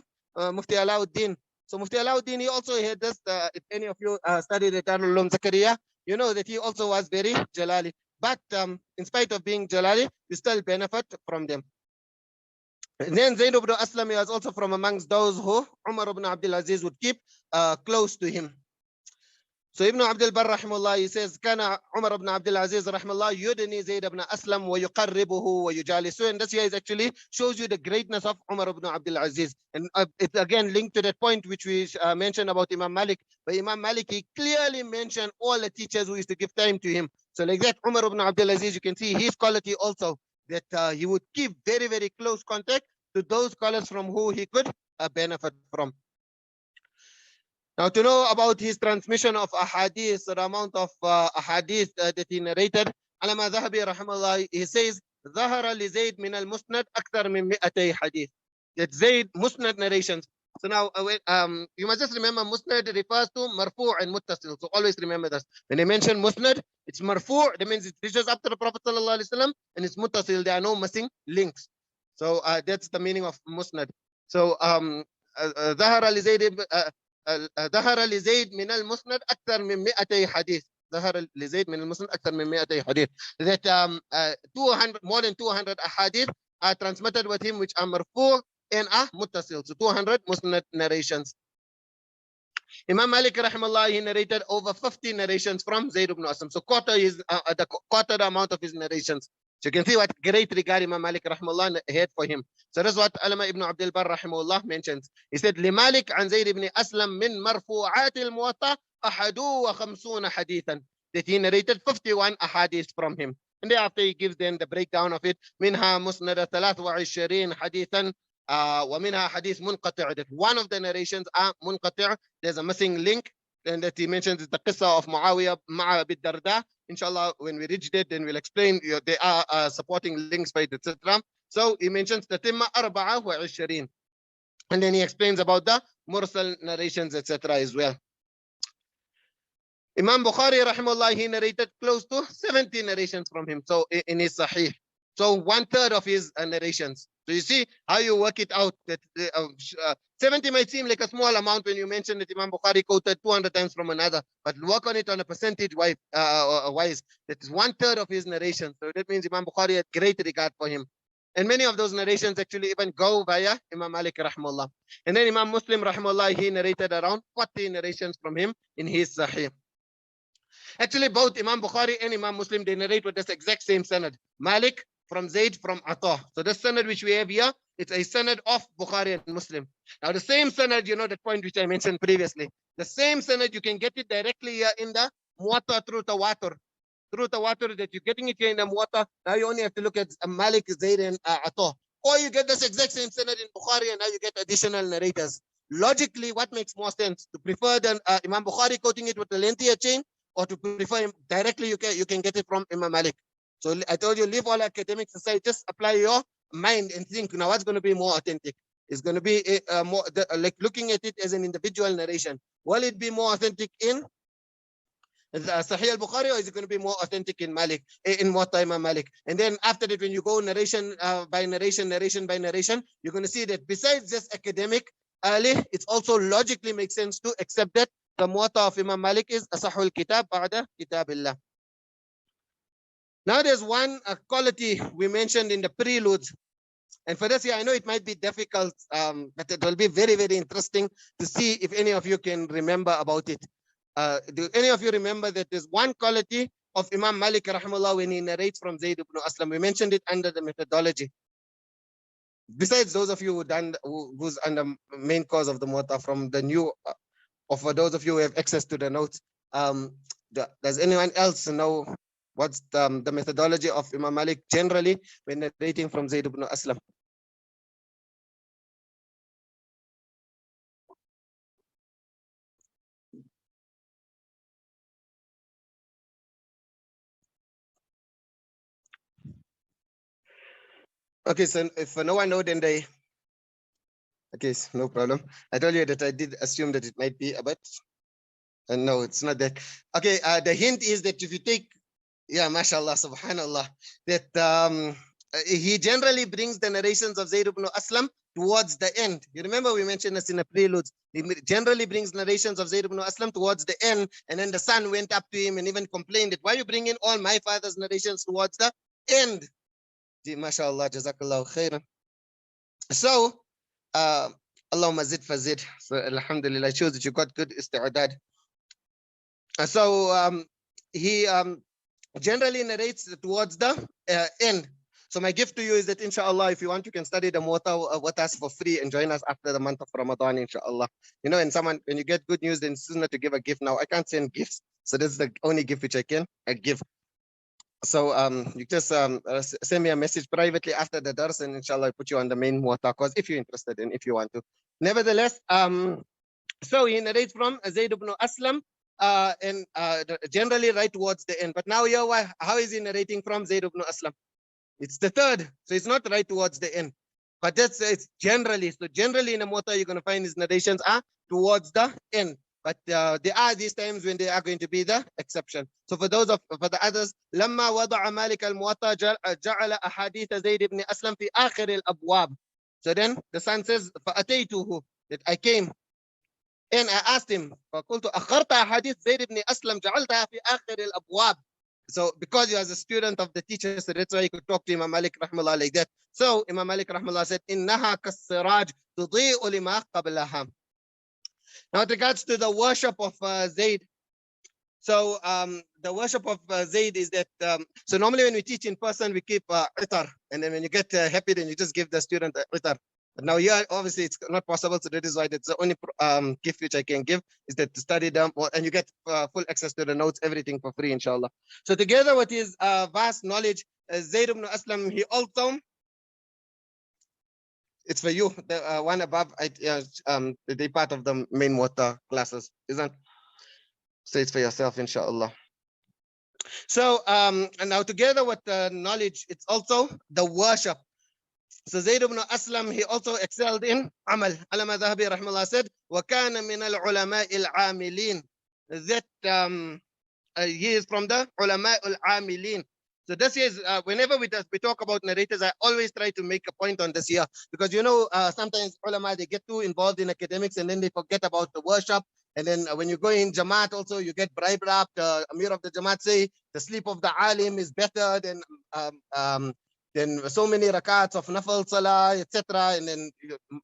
Mufti Alauddin. So Mufti Alauddin, he also had this, if any of you studied at Darul Uloom Zakaria, you know that he also was very Jalali. But in spite of being Jalali, you still benefit from them. And then Zaid ibn Aslam was also from amongst those who Umar ibn Abdul Aziz would keep close to him. So Ibn Abdul Barr rahimahullah, he says, Kana Umar ibn Abdul Aziz rahimahullah yudni Zaid ibn Aslam wa yuqarribuhu wa yujalisu. And this here is actually shows you the greatness of Umar ibn Abdul Aziz. And it's again linked to that point which we mentioned about Imam Malik. But Imam Malik, he clearly mentioned all the teachers who used to give time to him. So like that, Umar ibn Abdul Aziz, you can see his quality also, that he would keep very, very close contact to those scholars from who he could benefit from. Now, to know about his transmission of ahadith, the amount of ahadith that he narrated, Alama Zahabi rahimahullah, he says, ظهر لزيد من المسند أكثر من 200 hadith. That Zaid musnad narrations. So now, you must just remember, musnad refers to marfu' and muttasil. So always remember this. When they mention musnad, it's marfu', that means it reaches up to the Prophet sallallahu alaihi wasallam, and it's muttasil, there are no missing links. So that's the meaning of musnad. So ظهر لزيد من المسند أكثر من 200 حديث. ظهر لزيد من المسند أكثر من 200 حديث. That 200, more than 200 ahadith are transmitted with him, which are marfu' and are muttasil. So 200 musnad narrations. Imam Malik rahimahullah, he narrated over 50 narrations from Zaid ibn Aslam. So quarter the amount of his narrations. So you can see what great regard Imam Malik rahimahullah had for him. So that's what Alama ibn Abdul Barr rahimahullah mentions. He said, لمالك عن زيد ibn Aslam من مرفوعات الموطأ 51 حديثا. That he narrated 51 ahadith from him. And thereafter he gives then the breakdown of it. منها مسند 23 حديثا ومنها حديث منقطع. That one of the narrations are منقطع. There's a missing link. And that he mentions is the qissa of Muawiyah مع أبي الدرداء. Inshallah, when we reach it, then we'll explain. They are supporting links by it, etc. So he mentions the Timma 24. And then he explains about the mursal narrations, etc. as well. Imam Bukhari, rahimahullah, he narrated close to 70 narrations from him. So in his Sahih. So 1/3 of his narrations. So you see how you work it out. That 70 might seem like a small amount when you mention that Imam Bukhari quoted 200 times from another, but work on it on a percentage wise. That is 1/3 of his narrations. So that means Imam Bukhari had great regard for him. And many of those narrations actually even go via Imam Malik rahimahullah. And then Imam Muslim rahimahullah, he narrated around 40 narrations from him in his Sahih. Actually, both Imam Bukhari and Imam Muslim, they narrate with this exact same sanad. Malik from Zaid from Ata. So this sanad which we have here, it's a sanad of Bukhari and Muslim. Now the same sanad, you know, that point which I mentioned previously. The same sanad, you can get it directly here in the Muwatta through Tawatur. Through Tawatur, that you're getting it here in the Muwatta. Now you only have to look at Malik, Zaid and Ata. Or you get this exact same sanad in Bukhari and now you get additional narrators. Logically, what makes more sense? To prefer than Imam Bukhari quoting it with a lengthier chain, or to prefer him directly, you can get it from Imam Malik. So I told you, leave all academics aside, just apply your mind and think, now what's going to be more authentic? It's going to be more like looking at it as an individual narration. Will it be more authentic in Sahih al-Bukhari, or is it going to be more authentic in Malik, in Muwatta Imam Malik? And then after that, when you go narration by narration, you're going to see that besides just academic, it's also logically makes sense to accept that the Muwatta of Imam Malik is Asahul Kitab Ba'da Kitabillah. Now there's one quality we mentioned in the preludes. And for this year, I know it might be difficult, but it will be very, very interesting to see if any of you can remember about it. Do any of you remember that there's one quality of Imam Malik rahimahullah when he narrates from Zaid ibn Aslam? We mentioned it under the methodology. Besides those of you who's under main cause of the Muwatta from the new, or for those of you who have access to the notes, does anyone else know what's the methodology of Imam Malik generally when narrating from Zaid ibn Aslam? Okay, so if no one knows, then they... Okay, no problem. I told you that I did assume that it might be a bit. No, it's not that. Okay, the hint is that if you take, yeah, mashallah, subhanallah, that he generally brings the narrations of Zaid ibn Aslam towards the end. You remember we mentioned this in the preludes. He generally brings narrations of Zaid ibn Aslam towards the end, and then the son went up to him and even complained that, why are you bringing all my father's narrations towards the end? Mashallah, jazakallah khairan. So, Allahumma zid fazid. So, alhamdulillah, shows that you got good isti'adad. So, he generally narrates towards the end. So my gift to you is that, inshallah, if you want, you can study the Muwatta with us for free and join us after the month of Ramadan, inshallah. You know, and someone, when you get good news, then it's not to give a gift now. I can't send gifts. So this is the only gift which I can give. So you just send me a message privately after the dars, and inshallah, I'll put you on the main Muwatta course if you're interested and if you want to. Nevertheless, so he narrates from Zaid ibn Aslam and generally right towards the end. But now here, how is he narrating from Zaid ibn Aslam? It's the third, so it's not right towards the end. But that's it's generally. So generally in a Muwatta, you're going to find his narrations are towards the end. But there are these times when they are going to be the exception. So for the others, لما وضع مالك الموطأ جعل أحاديث زيد بن أسلم في آخر الأبواب. So then the son says, فأتيته, that I came and I asked him, فقلت أخرت أحاديث زيد بن أسلم جعلتها في آخر الأبواب. So because he was a student of the teacher, so that's why he could talk to Imam Malik rahmallah like that. So Imam Malik rahmallah said, إنها كالسراج تضيء لما قبلها. Now, with regards to the worship of Zaid, so the worship of Zaid is that, so normally when we teach in person, we keep itar, and then when you get happy, then you just give the student itar. But now here, obviously, it's not possible, so that is why that's the only gift which I can give, is that to study them, and you get full access to the notes, everything for free, inshallah. So together with his vast knowledge, Zaid ibn Aslam, he also, it's for you, the one above, the part of the main Muwatta classes, isn't? So it's for yourself, inshallah. So and now together with the knowledge, it's also the worship. So Zaid ibn Aslam, he also excelled in amal. Allama Dhahabi rahimahullah said, وَكَانَ مِنَ الْعُلَمَاءِ الْعَامِلِينَ, that he is from the ulama al-amilin. So this is, whenever we talk about narrators, I always try to make a point on this here, because you know, sometimes ulama, they get too involved in academics and then they forget about the worship. And then when you go in Jamaat also, you get bribed up. The Amir of the Jamaat say the sleep of the alim is better than so many rakats of nafal salah, etc. And then,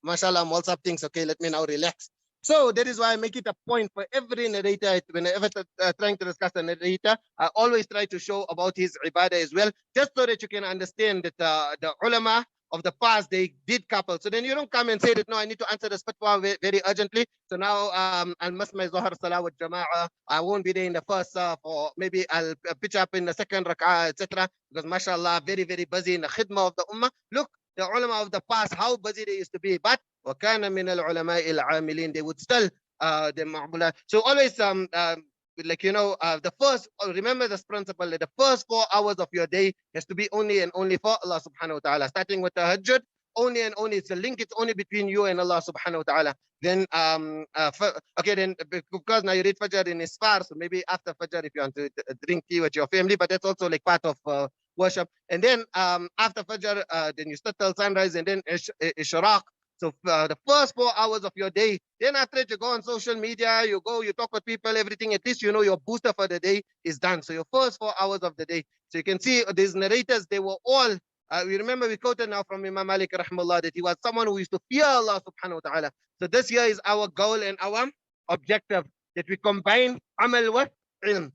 mashallah, Mulsab thinks, okay, let me now relax. So that is why I make it a point for every narrator, whenever trying to discuss a narrator, I always try to show about his ibadah as well, just so that you can understand that the ulama of the past, they did couple. So then you don't come and say that, no, I need to answer this fatwa very urgently. So now I'll miss my Zohar Salah with Jama'ah. I won't be there in the first or maybe I'll pitch up in the second rak'ah, etc. Because mashallah, very, very busy in the khidmah of the ummah. Look, the ulama of the past, how busy they used to be. But وَكَانَ مِنَ الْعُلَمَاءِ الْعَامِلِينَ, they would still the ma'bulat. So always like, you know, the first, remember this principle, that the first 4 hours of your day has to be only and only for Allah subhanahu wa ta'ala, starting with the tahajjud, only and only, it's a link, it's only between you and Allah subhanahu wa ta'ala. Then okay, then because now you read fajr in isfar, so maybe after fajr if you want to drink tea with your family, but that's also like part of worship. And then after fajr, then you start till sunrise, and then ishraq. So the first 4 hours of your day, then after it, you go on social media, you go, you talk with people, everything, at least you know your booster for the day is done. So your first 4 hours of the day. So you can see these narrators, they were all, we remember we quoted now from Imām Mālik rahimahullah, that he was someone who used to fear Allah subhanahu wa ta'ala. So this here is our goal and our objective, that we combine amal with ilm.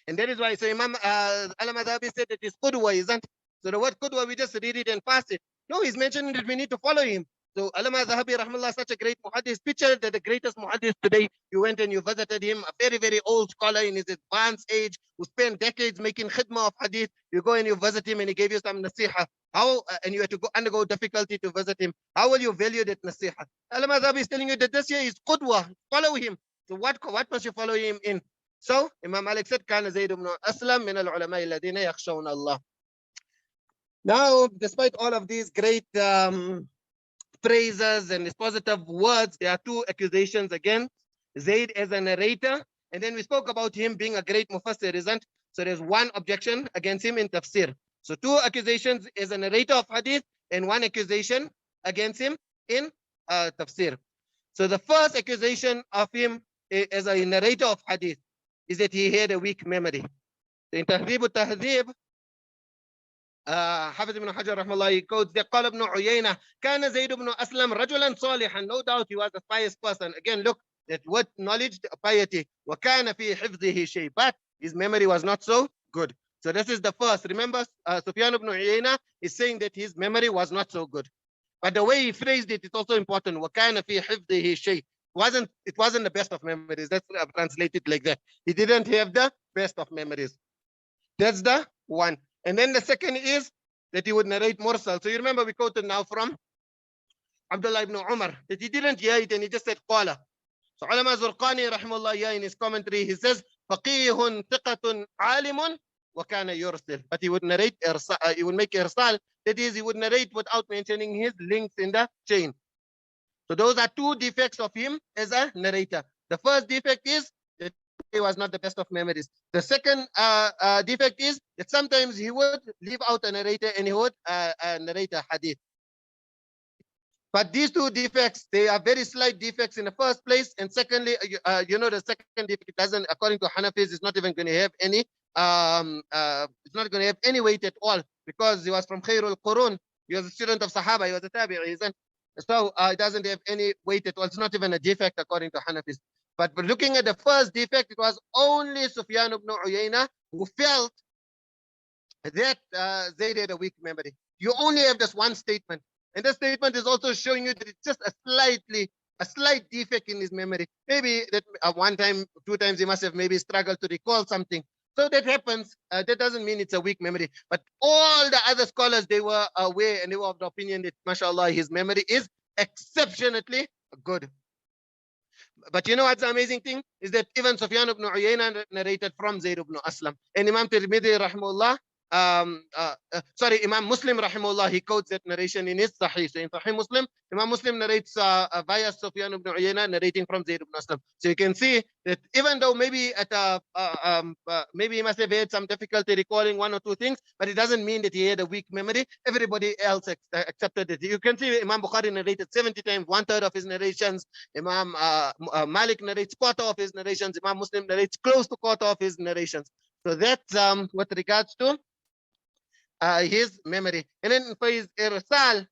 And that is why, so Imam al-Madhabi said that it's qudwa, isn't? So the word qudwa, we just read it and pass it. No, he's mentioning that we need to follow him. So Allama Dhahabi rahmallah, such a great muhaddith, picture that the greatest muhaddith today, you went and you visited him, a very, very old scholar in his advanced age, who spent decades making khidmah of hadith. You go and you visit him and he gave you some nasiha. How, and you had to go undergo difficulty to visit him. How will you value that nasiha? Allama Dhahabi is telling you that this year is qudwa, follow him. So what must you follow him in? So Imam Malik said, كان زيد بن أسلم من العلماء الذين يخشون الله. Now, despite all of these great praises and these positive words, there are 2 accusations against Zaid as a narrator. And then we spoke about him being a great mufassir, isn't? So there's 1 objection against him in tafsir. So 2 accusations as a narrator of hadith and 1 accusation against him in tafsir. So the first accusation of him as a narrator of hadith is that he had a weak memory. So in Tahdhib al-Tahdhib, حافظ ibn Hajar rahmallah, he quotes that قال ابن عيينة كان زيد بن أسلم رجلا صالحا. No doubt he was a pious person. Again, look, that what knowledge, piety. وكان في حفظه شيء, but his memory was not so good. So this is the first. Remember, Sufyan ibn Uyayna is saying that his memory was not so good. But the way he phrased it is also important. وكان في حفظه شيء. It wasn't the best of memories. That's translated like that. He didn't have the best of memories. That's the one. And then the second is that he would narrate mursal. So you remember we quoted now from Abdullah ibn Umar that he didn't hear it and he just said qala. So Ulama Zurqani rahimahullah in his commentary, he says faqihun thiqatun alimun wa kana yursil. But he would narrate he would make irsal. That is, he would narrate without mentioning his links in the chain. So those are 2 defects of him as a narrator. The first defect is that he was not the best of memories. The second defect is that sometimes he would leave out a narrator and he would narrate a hadith. But these 2 defects, they are very slight defects in the first place. And secondly, you know, the second defect doesn't, according to Hanafis, is not even going to have any, it's not going to have any weight at all, because he was from Khairul Qurun. He was a student of Sahaba. He was a tabi'i, isn't? So it doesn't have any weight at all. It's not even a defect according to Hanafis. But looking at the first defect, it was only Sufyan ibn Uyayna who felt that Zaid had a weak memory. You only have this one statement. And that statement is also showing you that it's just a slight defect in his memory. Maybe that one time, two times he must have maybe struggled to recall something. So that happens. That doesn't mean it's a weak memory. But all the other scholars, they were aware and they were of the opinion that, mashallah, his memory is exceptionally good. But you know what's the amazing thing? Is that even Sufyan ibn Uyayna narrated from Zaid ibn Aslam. And Imam Tirmidhi, rahimahullah, Imam Muslim, rahimahullah, he quotes that narration in his Sahih. So in Sahih Muslim, Imam Muslim narrates via Sufyan ibn Uyayna narrating from Zaid ibn Aslam. So you can see that even though maybe maybe he must have had some difficulty recalling one or two things, but it doesn't mean that he had a weak memory. Everybody else accepted it. You can see Imam Bukhari narrated 70 times, 1/3 of his narrations. Imam Malik narrates 1/4 of his narrations. Imam Muslim narrates close to 1/4 of his narrations. So that's with regards to his memory. And then for his irsal,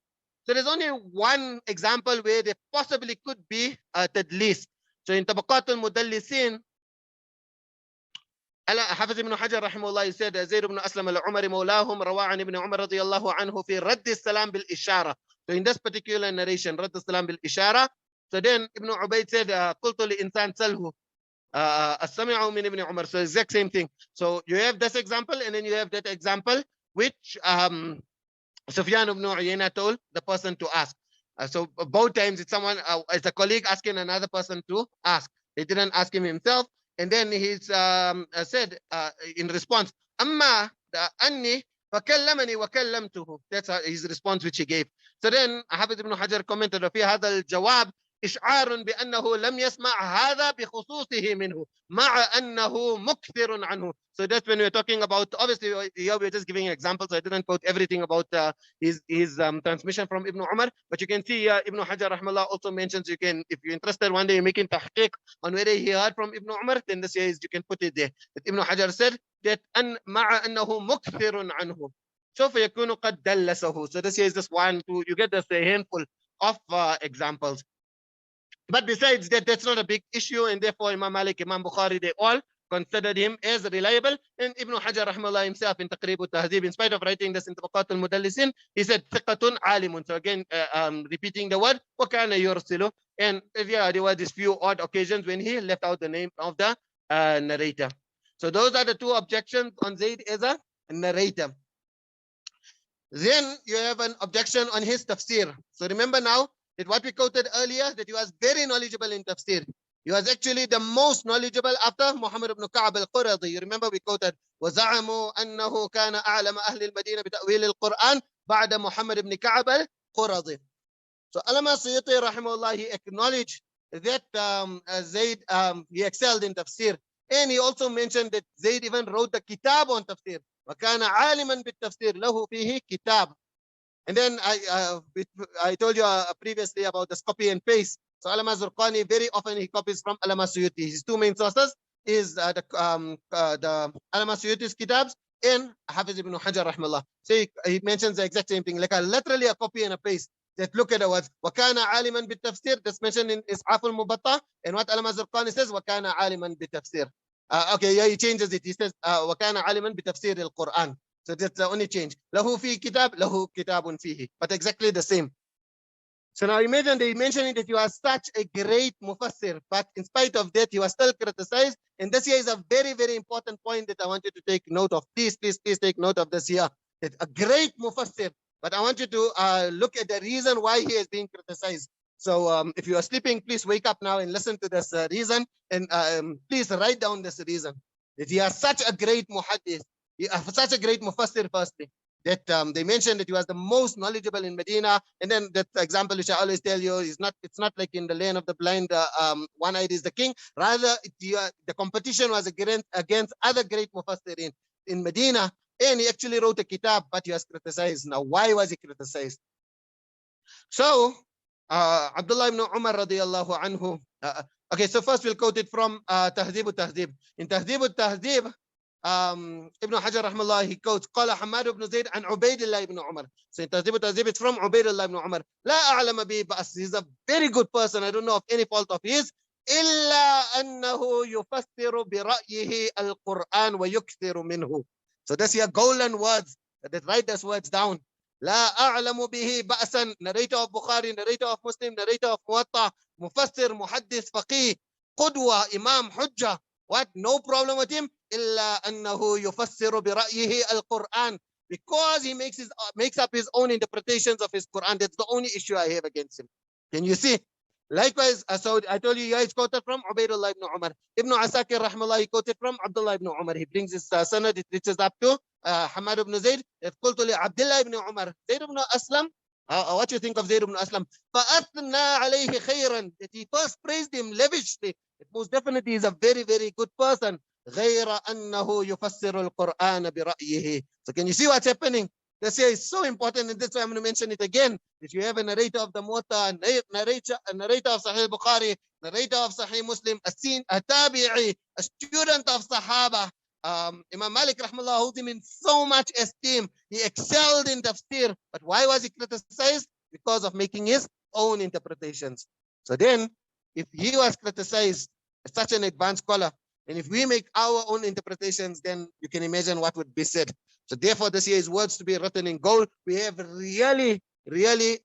so there's only one example where there possibly could be tadlis. So in Tabaqat al-Mudallisin, Hafiz ibn Hajar rahimahullah, he said Zaid ibn Aslam al-Umari mawlahum rawa an ibn Umar radiyallahu anhu fi radd as-salam bil ishara. So in this particular narration, radd as-salam bil ishara, so then Ibn Ubayd said qultu li insan salhu as-sami'u min ibn Umar. So exact same thing. So you have this example and then you have that example which Sufyan ibn Uyayna told the person to ask. So both times it's someone, it's a colleague asking another person to ask. He didn't ask him himself. And then he's said in response, Amma anni fakallamani wa kallamtuhu. That's his response which he gave. So then Hafiz ibn Hajar commented, في هذا الجواب إشعار بأنه لم يسمع هذا بخصوصه منه مع أنه مكثر عنه. So that's when we're talking about, obviously here we're just giving examples. So I didn't quote everything about his transmission from Ibn Umar, but you can see Ibn Hajar rahmallah also mentions, you can, if you're interested one day you're making tahqiq on whether he heard from Ibn Umar, then this is, you can put it there. That Ibn Hajar said that مع أنه مكثر عنه سوف يكون قد دلسه. So this is just one, two, you get this a handful of examples. But besides that, that's not a big issue, and therefore Imam Malik, Imam Bukhari, they all considered him as reliable. And Ibn Hajar rahimahullah himself in Taqrib al-Tahdhib, in spite of writing this in Tabaqat al-Mudallisin, he said thiqatun alimun. So again, repeating the word وَكَانَ يُرْسِلُ. And yeah, there were these few odd occasions when he left out the name of the narrator. So those are the two objections on Zaid as a narrator. Then you have an objection on his tafsir. So remember now that what we quoted earlier, that he was very knowledgeable in tafsir. He was actually the most knowledgeable after Muhammad ibn Ka'b al-Quradi. You remember we quoted وَزَعَمُوا أَنَّهُ كَانَ أَعْلَمَ أَهْلِ الْمَدِينَةِ بِتَأْوِيلِ الْقُرْآنِ بَعْدَ Muhammad ibn Ka'b al-Quradi. So Allama Suyuti rahimahullah, he acknowledged that Zaid, he excelled in tafsir. And he also mentioned that Zaid even wrote the kitab on tafsir. وَكَانَ عَالِمًا بِالتَّفْسِيرِ لَهُ فِيهِ kitab. And then I told you previously about the copy and paste. So Allama Zurqani, very often he copies from Allama Suyuti. His two main sources is the Allama Suyuti's kitabs and Hafiz ibn Hajar rahmallah. So he mentions the exact same thing, like literally a copy and a paste. That look at the words, وَكَانَ عَالِمًا بِالتَّفْسِير, that's mentioned in Is'af al-Muwaṭṭa. And what Allama Zurqani says, وَكَانَ عَالِمًا بِالتَّفْسِير. Okay, yeah, he changes it. He says, وَكَانَ عَالِمًا بِتَفْسِيرِ الْقُرْآنِ. So that's the only change. Lahu fi kitab, lahu kitabun fihi. But exactly the same. So now imagine they mentioning that you are such a great mufassir, but in spite of that, you are still criticized. And this here is a very, very important point that I want you to take note of. Please, please, please take note of this here. That a great mufassir, but I want you to look at the reason why he is being criticized. So if you are sleeping, please wake up now and listen to this reason. And please write down this reason. That he is such a great muhaddith. Such a great mufassir, firstly, that they mentioned that he was the most knowledgeable in Medina. And then that example which I always tell you is not, it's not like in the lane of the blind, one-eyed is the king. Rather, the competition was against other great mufassirin in Medina. And he actually wrote a kitab, but he was criticized. Now, why was he criticized? So, Abdullah ibn Umar radiyallahu anhu. Okay, so first we'll quote it from Tahdhib al-Tahdhib. In Tahdhib al-Tahdhib, Ibn Hajar rahmallah, he quotes, قال حماد بن زيد عن عبيد الله ibn Umar. So in Tahzib it's from عبيد الله ibn Umar. لا أعلم به بأس. He's a very good person. I don't know of any fault of his. إلا أنه يفسر برأيه القرآن ويكثر منه. So that's your golden words. That write those words down. لا أعلم به بأسا. Narrator of Bukhari, narrator of Muslim, narrator of Muwaṭṭa, mufassir, muhaddith, faqih, qudwa, imam, hujjah. What? No problem with him. إلا أنه يفسر برأيه القرآن. Because he makes up his own interpretations of his Quran. That's the only issue I have against him. Can you see? Likewise, so I told you guys quoted from Ubaydullah ibn Umar. Ibn Asakir rahmallah, he quoted from Abdullah ibn Umar. He brings his sanad, it reaches up to Hamad ibn Zaid. قلت لعبد ibn Umar, Zaid ibn Aslam, what do you think of Zaid ibn Aslam? فأثنى عليه خيرا. That he first praised him lavishly. It most definitely is a very, very good person. غير أنه يفسر القرآن برأيه. So can you see what's happening? This here is so important, and that's why I'm going to mention it again. That you have a narrator of the Muwatta, a narrator of Sahih Bukhari, narrator of Sahih Muslim, a tabi'i, a student of Sahaba. Imam Malik rahmallah holds him in so much esteem. He excelled in tafsir. But why was he criticized? Because of making his own interpretations. So then, if he was criticized as such an advanced scholar, and if we make our own interpretations, then you can imagine what would be said. So therefore, this here is words to be written in gold. We have really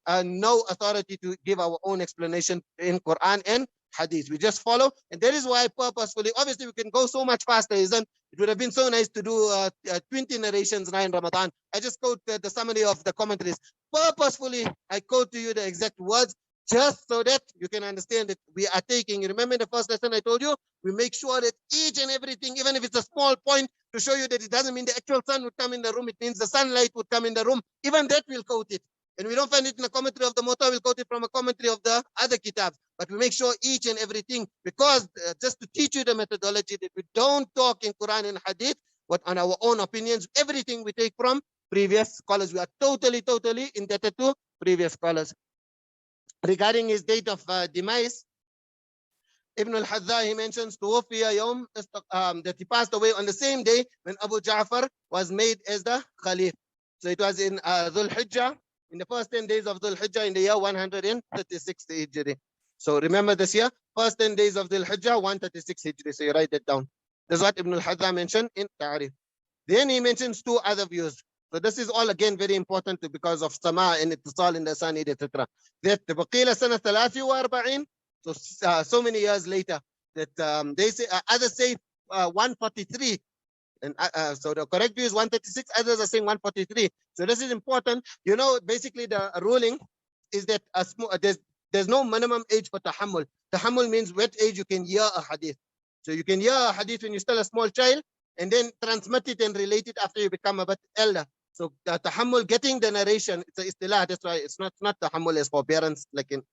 no authority to give our own explanation in Quran and Hadith. We just follow, and that is why purposefully, obviously we can go so much faster, isn't it? It would have been so nice to do 20 narrations now in Ramadan. I just quote the summary of the commentaries. Purposefully, I quote to you the exact words, just so that you can understand that we are taking, remember in the first lesson I told you, we make sure that each and everything, even if it's a small point, to show you that it doesn't mean the actual sun would come in the room, it means the sunlight would come in the room, even that we'll quote it. And we don't find it in a commentary of the Muwaṭṭa, we'll quote it from a commentary of the other kitabs. But we make sure each and everything, because just to teach you the methodology, that we don't talk in Quran and Hadith, but on our own opinions, everything we take from previous scholars. We are totally indebted to previous scholars. Regarding his date of demise, Ibn al-Hadza, he mentions that he passed away on the same day when Abu Ja'far was made as the Khalif. So it was in Dhul Hijjah, in the first 10 days of Dhul Hijjah in the year 136 Hijri. So remember this year, first 10 days of Dhul Hijjah, 136 Hijri. So you write that down. That's what Ibn al-Hadza mentioned in Ta'rif. Then he mentions two other views. So this is all again very important because of Sama and Ittisal in the Asanid, etc. That the Baqila Sana 43, so many years later, that they say, others say 143. And so the correct view is 136, others are saying 143. So this is important. You know, basically the ruling is that there's no minimum age for tahammul. Tahammul means what age you can hear a hadith. So you can hear a hadith when you're still a small child, and then transmit it and relate it after you become a bit elder. So the tahammul, getting the narration, it's a istilah. That's why it's not tahammul as forbearance like in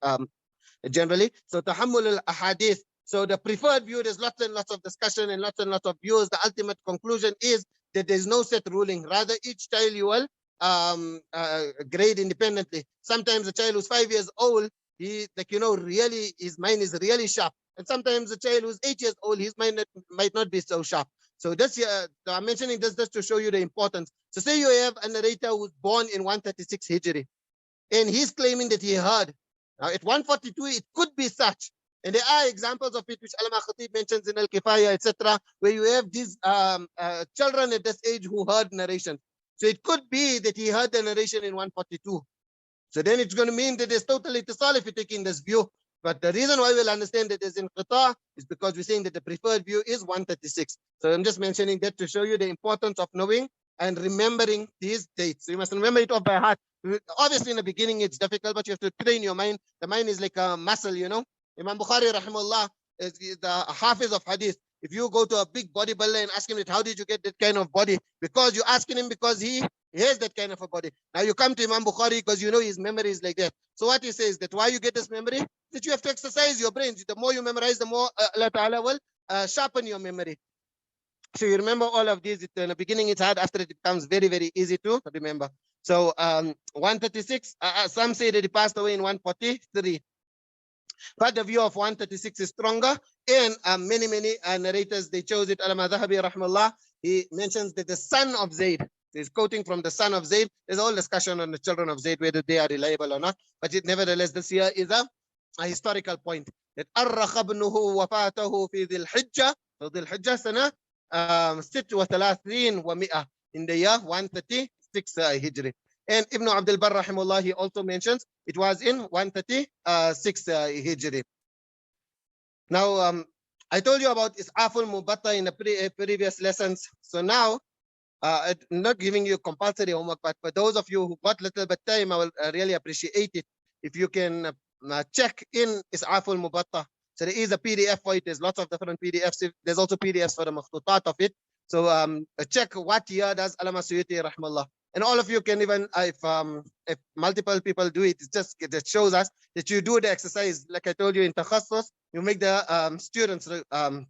generally. So tahammul al-āḥadīth. So the preferred view, there's lots and lots of discussion and lots of views. The ultimate conclusion is that there's no set ruling. Rather, each child you will grade independently. Sometimes a child who's 5 years old, he, like, you know, really, his mind is really sharp. And sometimes a child who's 8 years old, his mind might not be so sharp. So this year, I'm mentioning this just to show you the importance. So say you have a narrator who's born in 136 Hijri, and he's claiming that he heard. Now at 142, it could be such. And there are examples of it which Allama Khatib mentions in Al-Kifaya, etc., where you have these children at this age who heard narration. So it could be that he heard the narration in 142. So then it's going to mean that there's totally ittisal if you're taking this view. But the reason why we'll understand that there's inqita is because we're saying that the preferred view is 136. So I'm just mentioning that to show you the importance of knowing and remembering these dates. So you must remember it off by heart. Obviously in the beginning it's difficult, but you have to train your mind. The mind is like a muscle, you know. Imam Bukhari rahimahullah is the hafiz of hadith. If you go to a big bodybuilder and ask him that, how did you get that kind of body? Because you're asking him because he has that kind of a body. Now you come to Imam Bukhari because you know his memory is like that. So what he says that why you get this memory? That you have to exercise your brains. The more you memorize, the more Allah Ta'ala will sharpen your memory. So you remember all of these. In the beginning it's hard, after it becomes very, very easy to remember. So 136, some say that he passed away in 143. But the view of 136 is stronger, and many narrators, they chose it. Al-Madhabi rahmallah, he mentions that the son of Zaid, he's quoting from the son of Zaid. There's all discussion on the children of Zaid, whether they are reliable or not. But nevertheless, this here is a historical point. That أرخ ابنه وفاته في ذي الحجة. So ذي الحجة سنة 36 و100 in the year 136 Hijri. And Ibn Abdul Barr rahimahullah, he also mentions it was in 136 Hijri. Now, I told you about Is'aful Muwaṭṭa in the previous lessons. So now, I'm not giving you compulsory homework, but for those of you who got a little bit time, I will really appreciate it if you can check in Is'aful Muwaṭṭa. So there is a PDF for it. There's lots of different PDFs. There's also PDFs for the makhtutat of it. So check what year does Allama Suyuti rahmallah. And all of you can even, if multiple people do it, it shows us that you do the exercise. Like I told you in Takhassus, you make the students,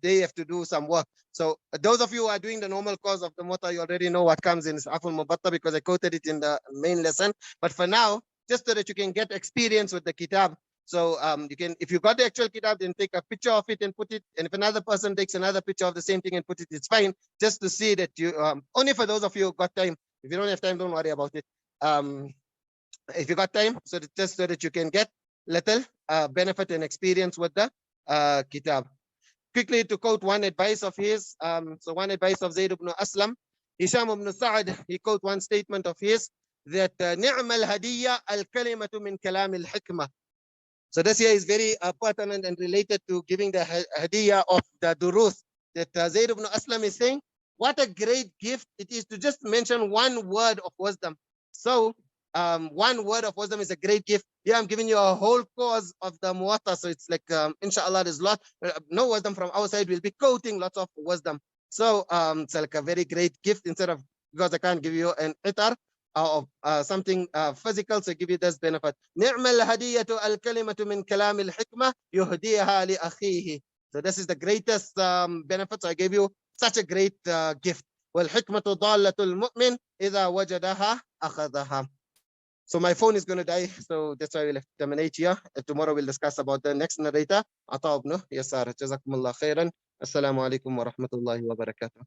they have to do some work. So those of you who are doing the normal course of the Muwaṭṭa, you already know what comes in Is'aful Muwaṭṭa because I quoted it in the main lesson. But for now, just so that you can get experience with the kitab. So you can, if you got the actual kitab, then take a picture of it and put it. And if another person takes another picture of the same thing and put it, it's fine. Just to see that you, only for those of you who got time. If you don't have time, don't worry about it. If you got time, so that just so that you can get little benefit and experience with the kitab. Quickly to quote one advice of his. So one advice of Zaid ibn Aslam. Hisham ibn Sa'd, he quote one statement of his that نعم الهدية الكلمة من كلام الحكمة. So this here is very pertinent and related to giving the hadiyah of the durus that Zaid ibn Aslam is saying. What a great gift it is to just mention one word of wisdom. So one word of wisdom is a great gift. Yeah, I'm giving you a whole course of the Muwaṭṭa. So it's like, inshallah, there's lot, no wisdom from our side. We'll be quoting lots of wisdom. So it's like a very great gift instead of, because I can't give you an itar of something physical, so give you this benefit. نعم الهدية الكلمة من كلام الحكمة يهديها لأخيه. So this is the greatest benefit. So I gave you such a great gift. والحكمة ضالة المؤمن إذا وجدها أخذها. So my phone is going to die, so that's why we'll terminate here. Tomorrow we'll discuss about the next narrator. عطاء بن يسار. جزاكم الله خيرا. السلام عليكم ورحمة الله وبركاته.